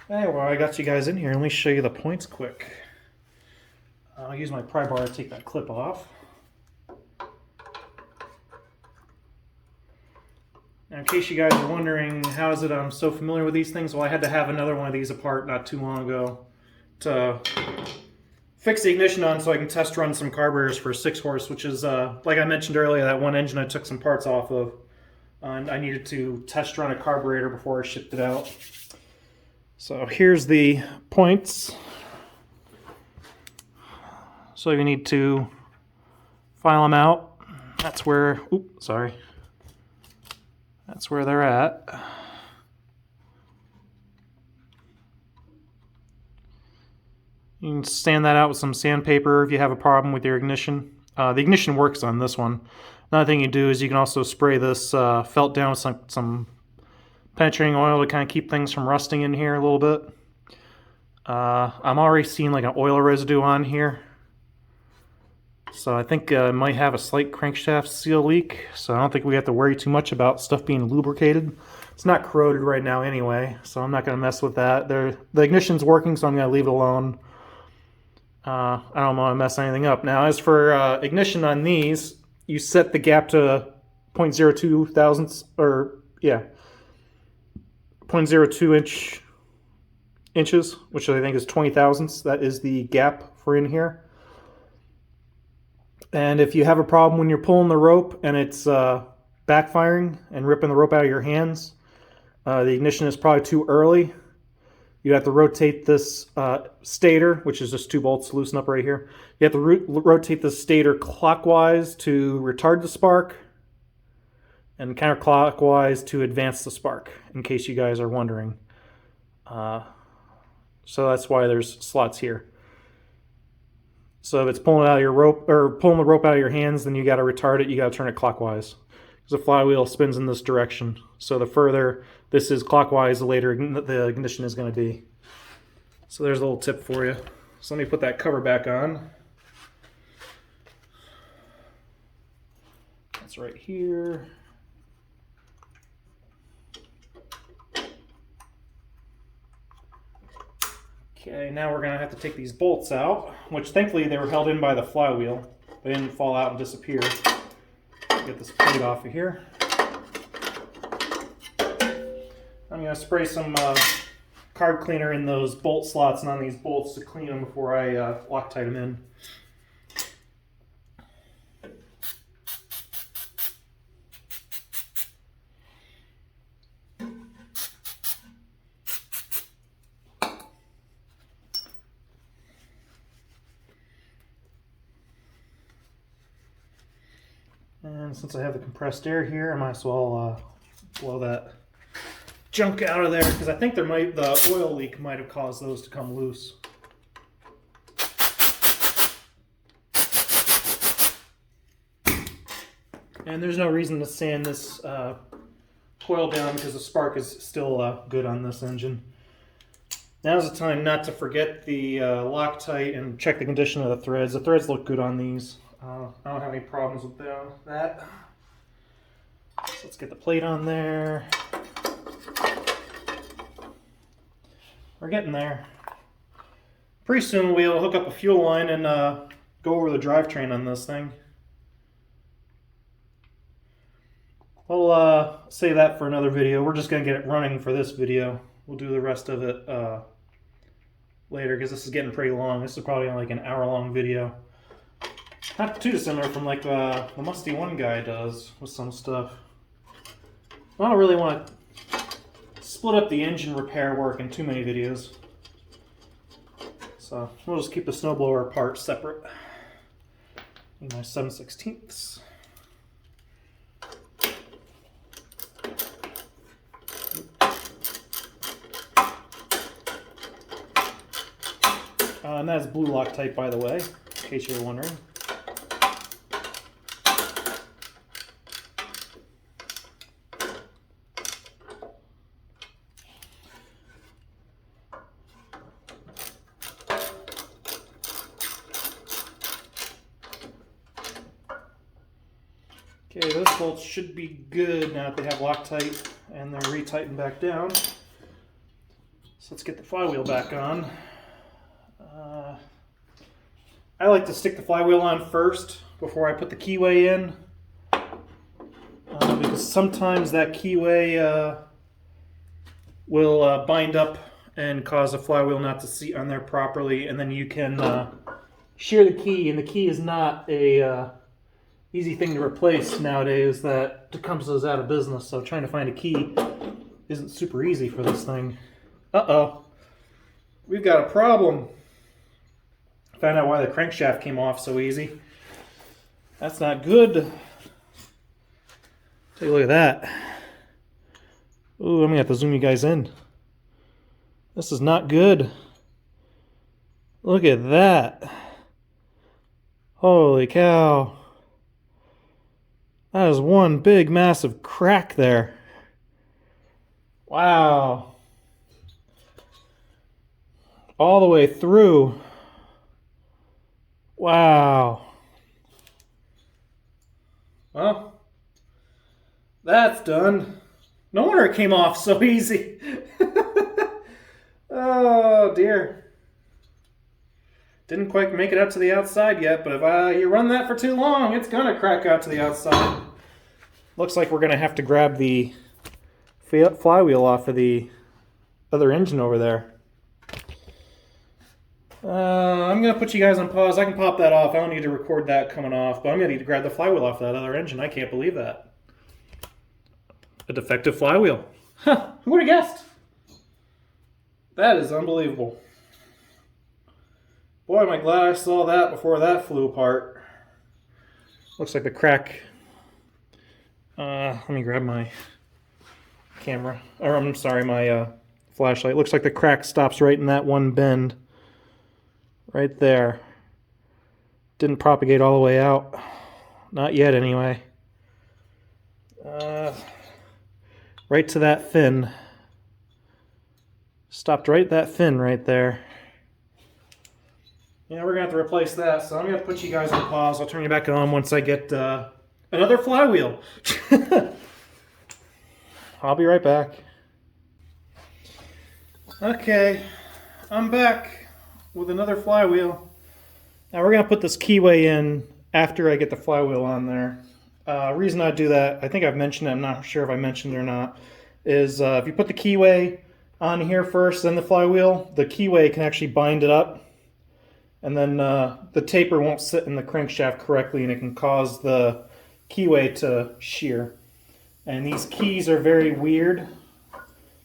Anyway, I got you guys in here. Let me show you the points quick. I'll use my pry bar to take that clip off. Now, in case you guys are wondering how is it I'm so familiar with these things, well, I had to have another one of these apart not too long ago to fix the ignition on so I can test run some carburetors for a 6-horse, which is, like I mentioned earlier, that one engine I took some parts off of. And I needed to test run a carburetor before I shipped it out. So here's the points. So you need to file them out. That's where, oops, sorry. That's where they're at. You can sand that out with some sandpaper if you have a problem with your ignition. The ignition works on this one. Another thing you do is you can also spray this felt down with some penetrating oil to kind of keep things from rusting in here a little bit. I'm already seeing like an oil residue on here. So I think it might have a slight crankshaft seal leak, so I don't think we have to worry too much about stuff being lubricated. It's not corroded right now anyway, so I'm not going to mess with that. The ignition's working, so I'm going to leave it alone. I don't want to mess anything up. Now, as for ignition on these, you set the gap to 0.02 thousandths, or yeah, 0.02 inches, which I think is 20 thousandths. That is the gap for in here. And if you have a problem when you're pulling the rope and it's backfiring and ripping the rope out of your hands, the ignition is probably too early. You have to rotate this stator, which is just 2 bolts loosen up right here. You have to rotate the stator clockwise to retard the spark and counterclockwise to advance the spark, in case you guys are wondering. So that's why there's slots here. So if it's pulling out of your rope or pulling the rope out of your hands, then you got to retard it. You got to turn it clockwise because the flywheel spins in this direction. So the further this is clockwise, the later the ignition is going to be. So there's a little tip for you. So let me put that cover back on. That's right here. Okay, now we're going to have to take these bolts out, which thankfully they were held in by the flywheel. They didn't fall out and disappear. Get this plate off of here. I'm going to spray some card cleaner in those bolt slots and on these bolts to clean them before I Loctite them in. And since I have the compressed air here, I might as well blow that junk out of there, because I think the oil leak might have caused those to come loose. And there's no reason to sand this coil down because the spark is still good on this engine. Now's the time not to forget the Loctite and check the condition of the threads. The threads look good on these. I don't have any problems with that. So let's get the plate on there. We're getting there. Pretty soon we'll hook up a fuel line and go over the drivetrain on this thing. We'll save that for another video. We're just going to get it running for this video. We'll do the rest of it later, because this is getting pretty long. This is probably like an hour-long video. Not too dissimilar from like the Musty One guy does with some stuff. I don't really want to split up the engine repair work in too many videos. So we'll just keep the snowblower part separate. Need my 7/16. And that's blue Loctite, by the way, in case you were wondering. Okay, those bolts should be good now that they have Loctite and they're retightened back down. So let's get the flywheel back on. I like to stick the flywheel on first before I put the keyway in, because sometimes that keyway will bind up and cause the flywheel not to seat on there properly, and then you can shear the key, and the key is not a easy thing to replace nowadays. That Tecumseh is out of business, so trying to find a key isn't super easy for this thing. Uh-oh. We've got a problem. Found out why the crankshaft came off so easy. That's not good. Take a look at that. Ooh, I'm gonna have to zoom you guys in. This is not good. Look at that. Holy cow. That is one big massive crack there. Wow. All the way through. Wow. Well, that's done. No wonder it came off so easy. Oh dear. Didn't quite make it up to the outside yet, but if you run that for too long, it's gonna crack out to the outside. Looks like we're gonna have to grab the flywheel off of the other engine over there. I'm going to put you guys on pause. I can pop that off. I don't need to record that coming off, but I'm going to need to grab the flywheel off that other engine. I can't believe that. A defective flywheel. Huh, who would have guessed? That is unbelievable. Boy, am I glad I saw that before that flew apart. Looks like the crack. Let me grab my camera. Or I'm sorry, my flashlight. Looks like the crack stops right in that one bend. Right there. Didn't propagate all the way out. Not yet, anyway. Right to that fin. Stopped right that fin right there. Yeah, we're going to have to replace that, so I'm going to put you guys on pause. I'll turn you back on once I get another flywheel. I'll be right back. Okay, I'm back with another flywheel. Now we're going to put this keyway in after I get the flywheel on there. Reason I do that, I think I've mentioned it, I'm not sure if I mentioned it or not, is if you put the keyway on here first, then the flywheel, the keyway can actually bind it up, and then the taper won't sit in the crankshaft correctly, and it can cause the keyway to shear. And these keys are very weird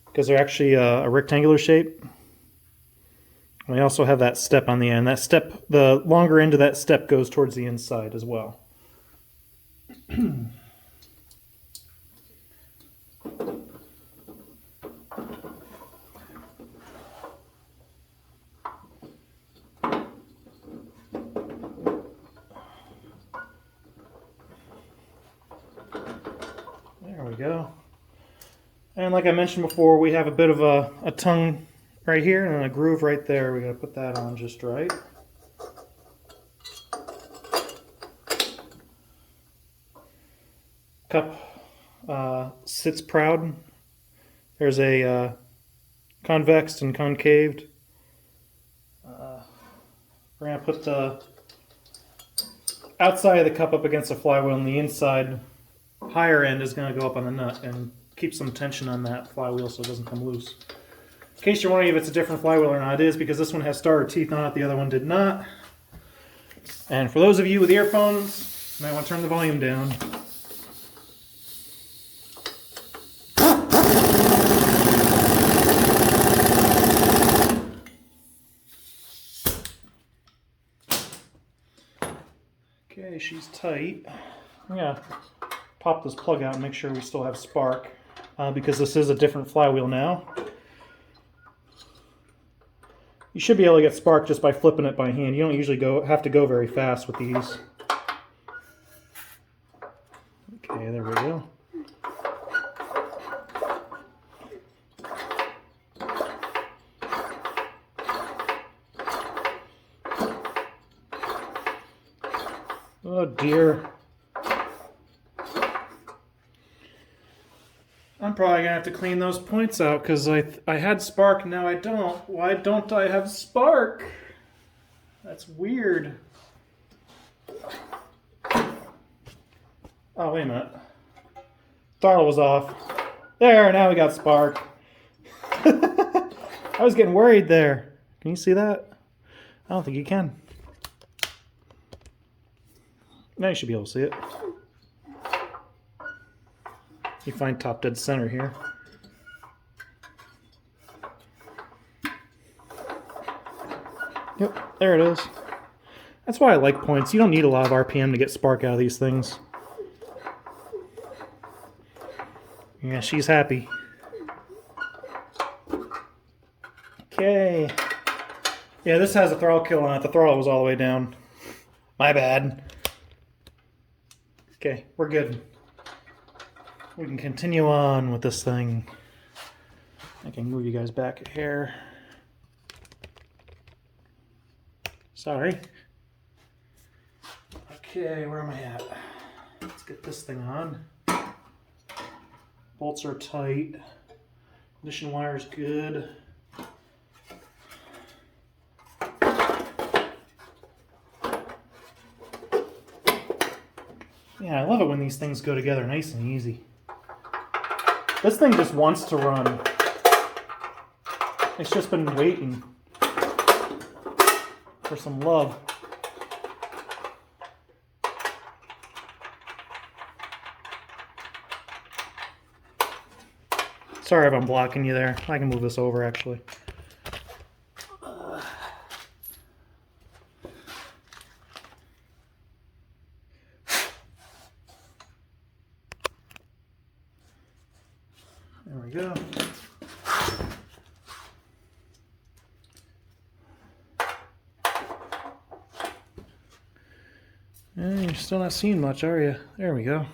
because they're actually a rectangular shape. We also have that step on the end. That step, the longer end of that step goes towards the inside as well. There we go. And like I mentioned before, we have a bit of a tongue right here and a groove right there. We got to put that on just right. Cup sits proud. There's a convexed and concaved. We're going to put the outside of the cup up against the flywheel, and the inside higher end is going to go up on the nut and keep some tension on that flywheel so it doesn't come loose. In case you're wondering if it's a different flywheel or not, it is, because this one has starter teeth on it, the other one did not. And for those of you with earphones, you might want to turn the volume down. Okay, she's tight. Yeah. Pop this plug out and make sure we still have spark, because this is a different flywheel now. You should be able to get spark just by flipping it by hand. You don't usually have to go very fast with these. Okay, there we go. Oh dear. I'm probably gonna have to clean those points out because I had spark and now I don't. Why don't I have spark? That's weird. Oh, wait a minute. Throttle was off. There, now we got spark. I was getting worried there. Can you see that? I don't think you can. Now you should be able to see it. You find top dead center here. Yep, there it is. That's why I like points. You don't need a lot of RPM to get spark out of these things. Yeah, she's happy. Okay. Yeah, this has a throttle kill on it. The throttle was all the way down. My bad. Okay, we're good. We can continue on with this thing. I can move you guys back here. Sorry. Okay, where am I at? Let's get this thing on. Bolts are tight. Ignition wire's good. Yeah, I love it when these things go together nice and easy. This thing just wants to run. It's just been waiting for some love. Sorry if I'm blocking you there. I can move this over actually. There we go. You're still not seeing much, are you? There we go.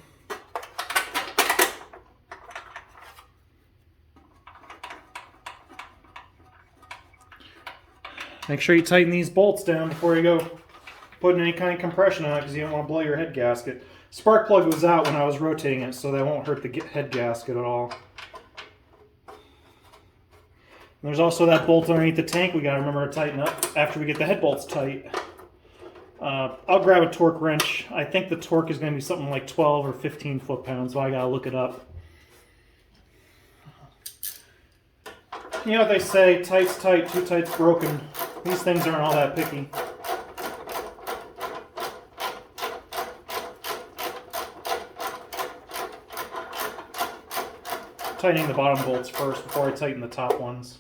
Make sure you tighten these bolts down before you go putting any kind of compression on it, because you don't want to blow your head gasket. Spark plug was out when I was rotating it, so that won't hurt the head gasket at all. And there's also that bolt underneath the tank we got to remember to tighten up after we get the head bolts tight. I'll grab a torque wrench. I think the torque is going to be something like 12 or 15 foot-pounds, so I got to look it up. You know what they say, tight's tight, too tight's broken. These things aren't all that picky. Tightening the bottom bolts first before I tighten the top ones.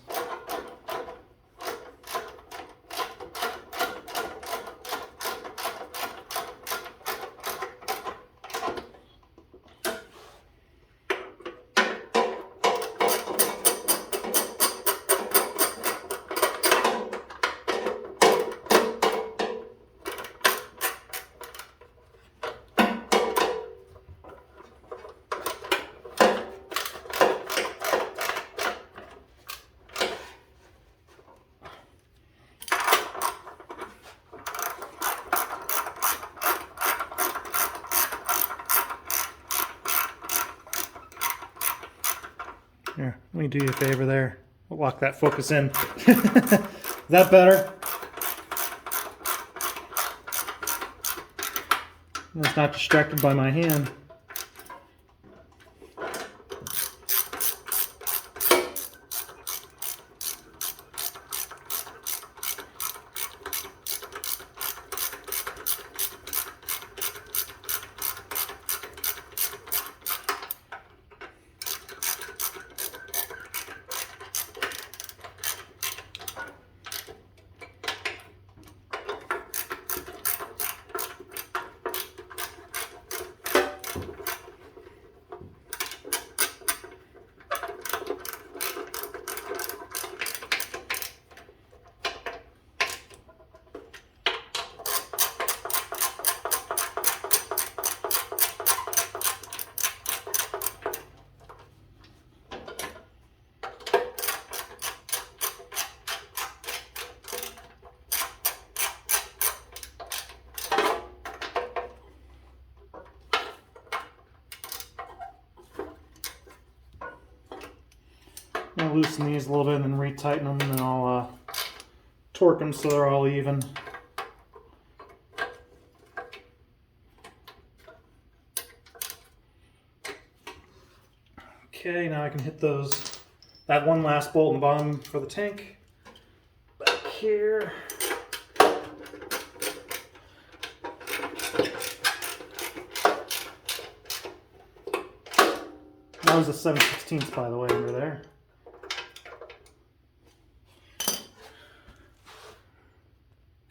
Here, let me do you a favor there. We'll lock that focus in. Is that better? It's not distracted by my hand. I'll loosen these a little bit and then retighten them, and then I'll torque them so they're all even. Okay, now I can hit that one last bolt in the bottom for the tank. Back here. That was a 7/16 by the way under there.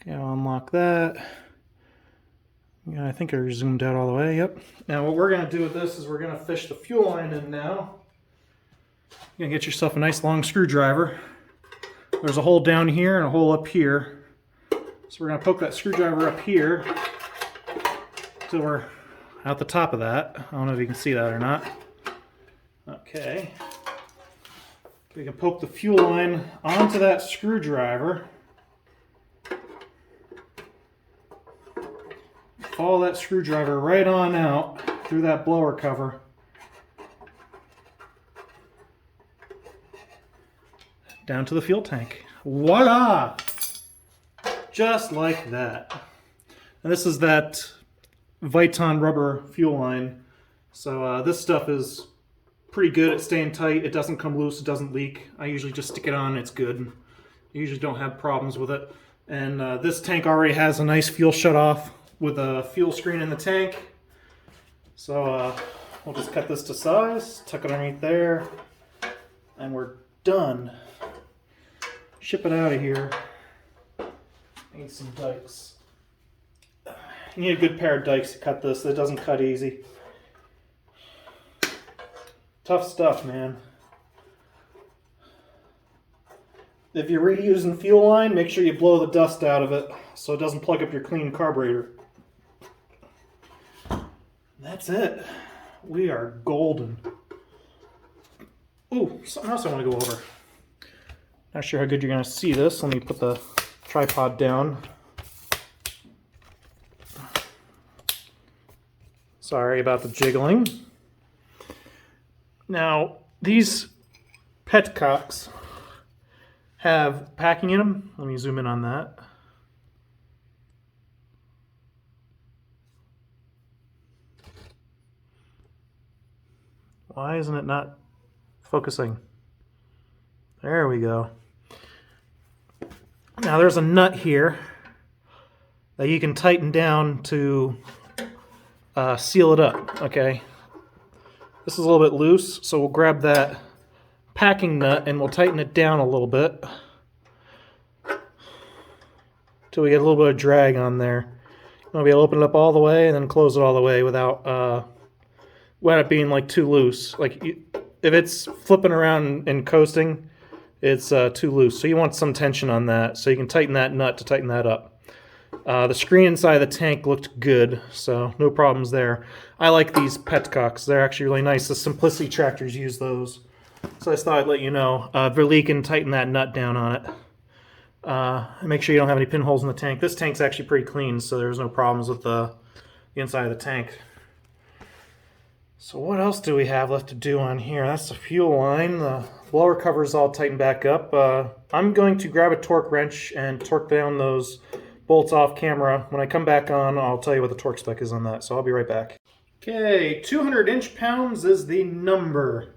Okay, I'll unlock that. Yeah, I think I zoomed out all the way, yep. Now what we're gonna do with this is we're gonna fish the fuel line in now. You're gonna get yourself a nice long screwdriver. There's a hole down here and a hole up here. So we're gonna poke that screwdriver up here till we're at the top of that. I don't know if you can see that or not. Okay. We can poke the fuel line onto that screwdriver. Follow that screwdriver right on out through that blower cover. Down to the fuel tank. Voila! Just like that. And this is that Viton rubber fuel line. So this stuff is pretty good at staying tight. It doesn't come loose, it doesn't leak. I usually just stick it on, it's good. I usually don't have problems with it. And this tank already has a nice fuel shutoff with a fuel screen in the tank. So we'll just cut this to size, tuck it underneath there, and we're done. Ship it out of here. Need some dikes. You need a good pair of dikes to cut this. It doesn't cut easy. Tough stuff, man. If you're reusing fuel line, make sure you blow the dust out of it so it doesn't plug up your clean carburetor. That's it. We are golden. Ooh, something else I want to go over. Not sure how good you're going to see this. Let me put the tripod down. Sorry about the jiggling. Now, these petcocks have packing in them. Let me zoom in on that. Why isn't it not focusing? There we go. Now there's a nut here that you can tighten down to seal it up, okay? This is a little bit loose, so we'll grab that packing nut and we'll tighten it down a little bit till we get a little bit of drag on there. We'll be able to open it up all the way and then close it all the way without it being like too loose. Like if it's flipping around and coasting, it's too loose. So you want some tension on that, so you can tighten that nut to tighten that up. The screen inside the tank looked good, so no problems there. I like these petcocks. They're actually really nice. The Simplicity tractors use those. So I just thought I'd let you know. If they're leaking, tighten that nut down on it. Make sure you don't have any pinholes in the tank. This tank's actually pretty clean, so there's no problems with the inside of the tank. So what else do we have left to do on here? That's the fuel line. The blower cover is all tightened back up. I'm going to grab a torque wrench and torque down those bolts off camera. When I come back on, I'll tell you what the torque spec is on that. So I'll be right back. Okay, 200 inch-pounds is the number.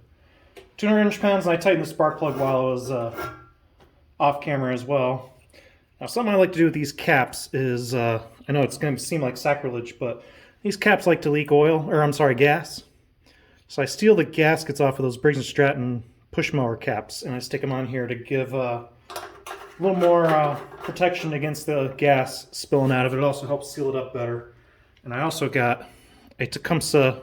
200 inch-pounds, and I tightened the spark plug while I was off camera as well. Now, something I like to do with these caps is, I know it's going to seem like sacrilege, but these caps like to leak oil, or I'm sorry, gas. So I steal the gaskets off of those Briggs & Stratton push mower caps, and I stick them on here to give a little more protection against the gas spilling out of it. It also helps seal it up better. And I also got a Tecumseh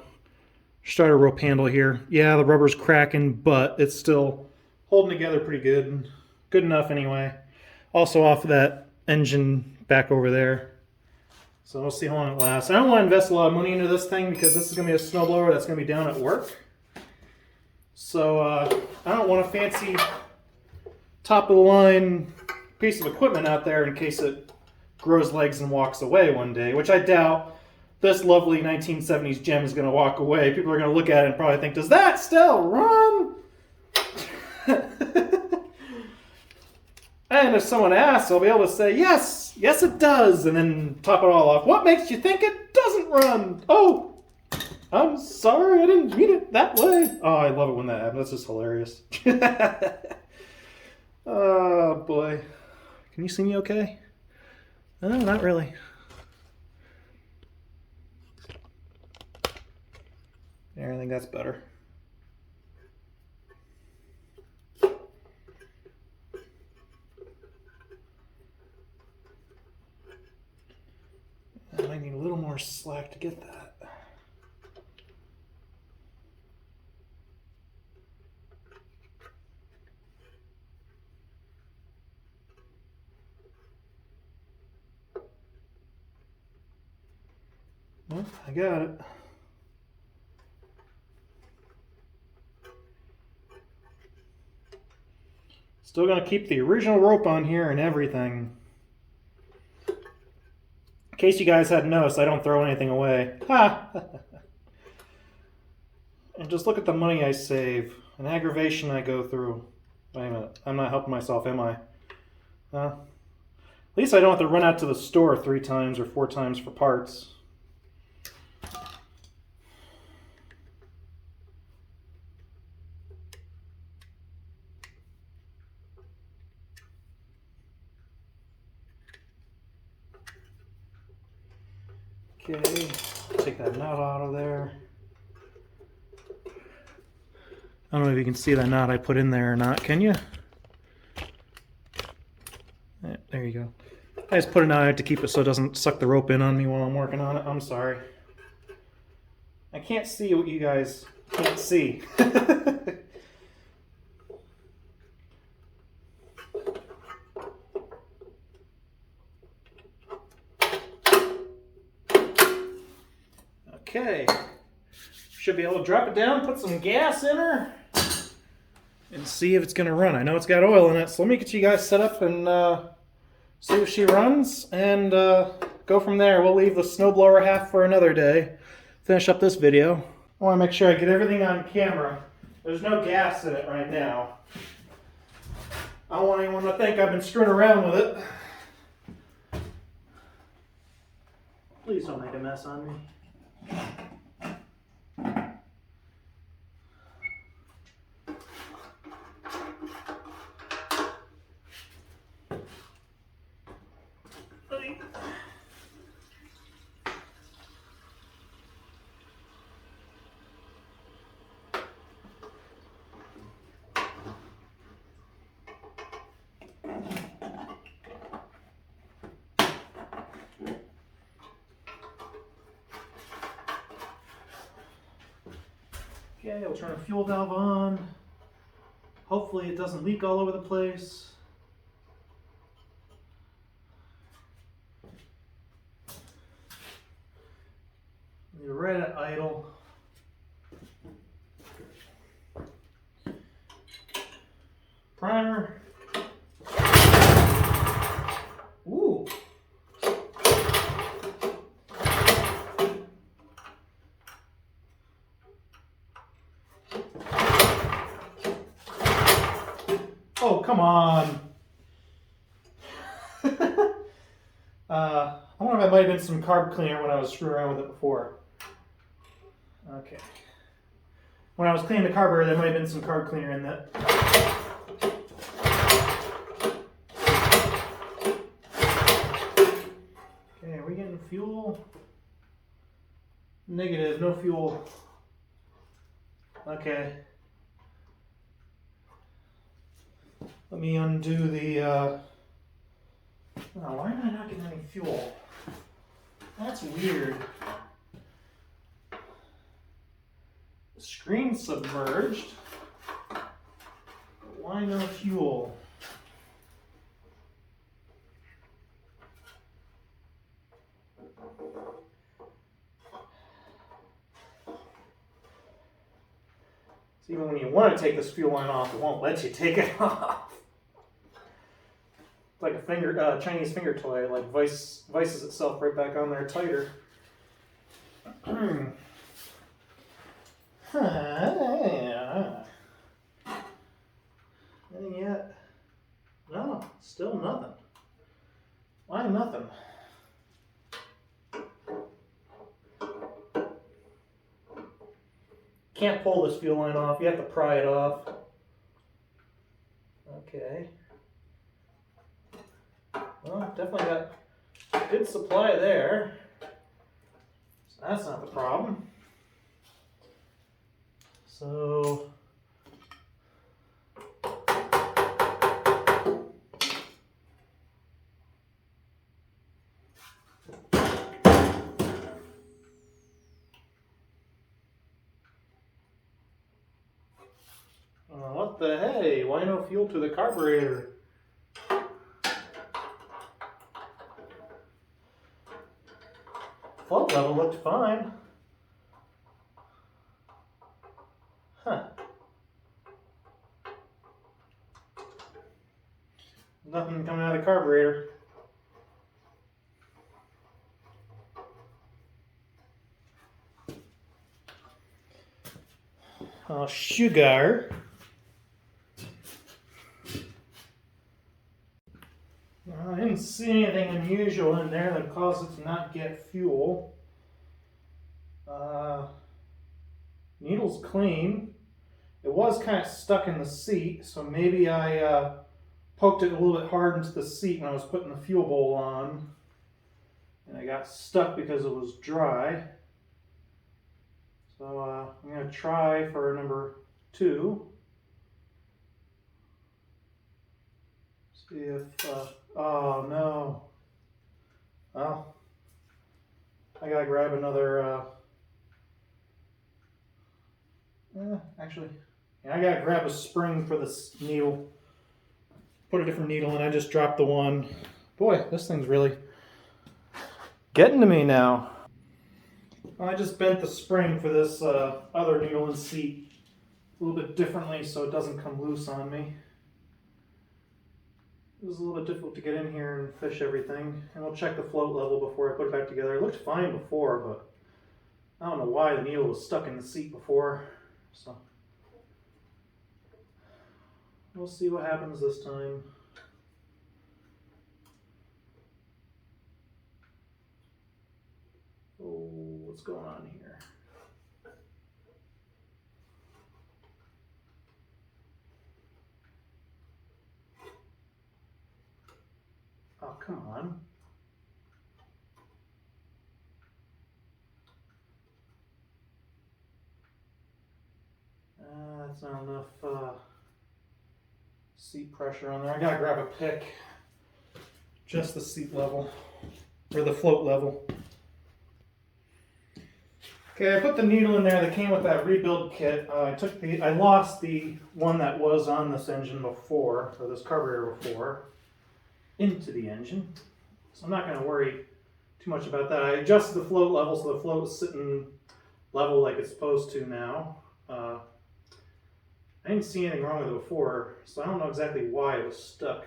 starter rope handle here. Yeah, the rubber's cracking, but it's still holding together pretty good. Good enough anyway. Also off of that engine back over there. So we'll see how long it lasts. I don't want to invest a lot of money into this thing because this is going to be a snowblower that's going to be down at work. So I don't want a fancy top-of-the-line piece of equipment out there in case it grows legs and walks away one day, which I doubt this lovely 1970s gem is going to walk away. People are going to look at it and probably think, does that still run? And if someone asks, I'll be able to say, yes, yes it does, and then top it all off. What makes you think it doesn't run? Oh, I'm sorry, I didn't mean it that way. Oh, I love it when that happens. That's just hilarious. Oh, boy. Can you see me okay? No, not really. There, I think that's better. I need a little more slack to get that. Well, I got it. Still gonna keep the original rope on here and everything. In case you guys hadn't noticed, I don't throw anything away. Ha! And just look at the money I save. An aggravation I go through. Wait a minute. I'm not helping myself, am I? At least I don't have to run out to the store 3 times or 4 times for parts. Okay, take that knot out of there. I don't know if you can see that knot I put in there or not, can you? Yeah, there you go. I just put a knot out to keep it so it doesn't suck the rope in on me while I'm working on it. I'm sorry. I can't see what you guys can't see. Okay, should be able to drop it down, put some gas in her, and see if it's going to run. I know it's got oil in it, so let me get you guys set up and see if she runs, and go from there. We'll leave the snowblower half for another day, finish up this video. I want to make sure I get everything on camera. There's no gas in it right now. I don't want anyone to think I've been screwing around with it. Please don't make a mess on me. Okay, we'll turn the fuel valve on. Hopefully it doesn't leak all over the place. You're right at idle. Primer. Ooh. Oh, come on. I wonder if that might have been some carb cleaner when I was screwing around with it before. Okay. When I was cleaning the carburetor, there might have been some carb cleaner in that. Okay, are we getting fuel? Negative, no fuel. Okay. Let me undo the, oh, why am I not getting any fuel? That's weird. The screen's submerged. But why no fuel? So even when you want to take this fuel line off, it won't let you take it off. It's like a Chinese finger toy. It like vices itself right back on there tighter. Anything yet? No, still nothing. Why nothing? Can't pull this fuel line off. You have to pry it off. Okay. Well, definitely got good supply there. So that's not the problem. So what the hey? Why no fuel to the carburetor? Float level looked fine. Huh. Nothing coming out of the carburetor. Oh, sugar. I didn't see anything unusual in there that caused it to not get fuel. Needle's clean. It was kind of stuck in the seat, so maybe I poked it a little bit hard into the seat when I was putting the fuel bowl on. And I got stuck because it was dry. So I'm going to try for number 2. See if, oh no. Well, I gotta grab another, actually, yeah, I gotta grab a spring for this needle. Put a different needle in, I just dropped the one. Boy, this thing's really getting to me now. I just bent the spring for this other needle and seat a little bit differently so it doesn't come loose on me. It was a little bit difficult to get in here and fish everything. And we'll check the float level before I put it back together. It looked fine before, but I don't know why the needle was stuck in the seat before. So we'll see what happens this time. Oh, what's going on here? Oh, come on. That's not enough seat pressure on there. I gotta grab a pick. Just the seat level, or the float level. Okay, I put the needle in there that came with that rebuild kit. I lost the one that was on this engine before, or this carburetor before, into the engine. So I'm not going to worry too much about that. I adjusted the float level so the float is sitting level like it's supposed to now. I didn't see anything wrong with it before, so I don't know exactly why it was stuck.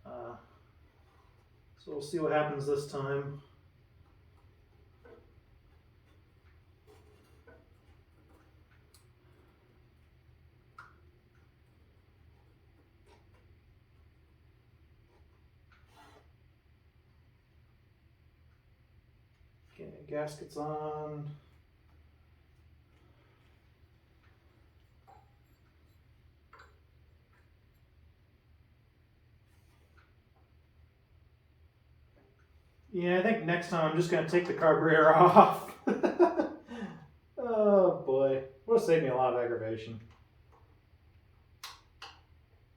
So we'll see what happens this time. Okay, gasket's on. Yeah, I think next time I'm just going to take the carburetor off. Oh boy. Would have saved me a lot of aggravation.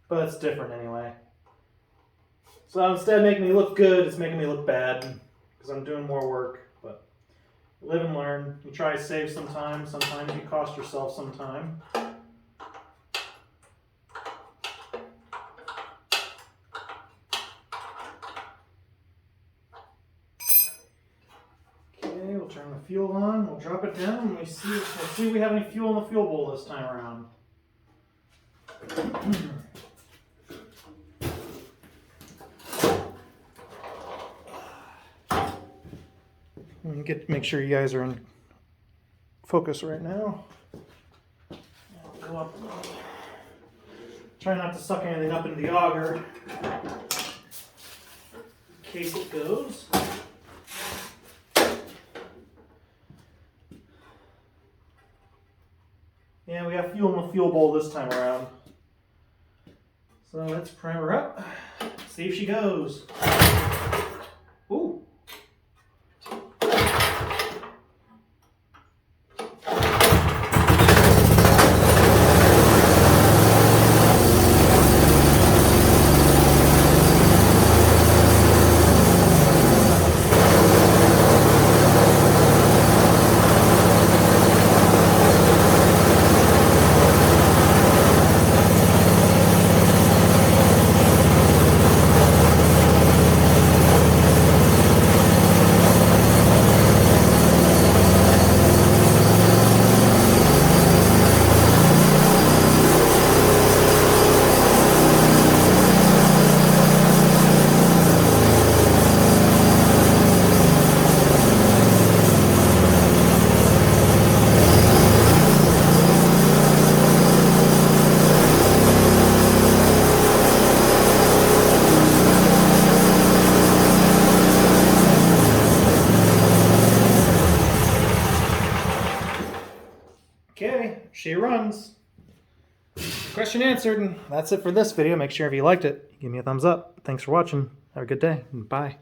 But that's different anyway. So instead of making me look good, it's making me look bad. Because I'm doing more work. But live and learn. You try to save some time. Sometimes you cost yourself some time. We'll turn the fuel on, we'll drop it down, and we'll see if we have any fuel in the fuel bowl this time around. Make sure you guys are in focus right now. I'll go up. Try not to suck anything up into the auger in case it goes. Yeah, we have fuel in the fuel bowl this time around. So let's prime her up. See if she goes. Ooh. Okay, she runs. Question answered, and that's it for this video. Make sure if you liked it, give me a thumbs up. Thanks for watching. Have a good day. Bye.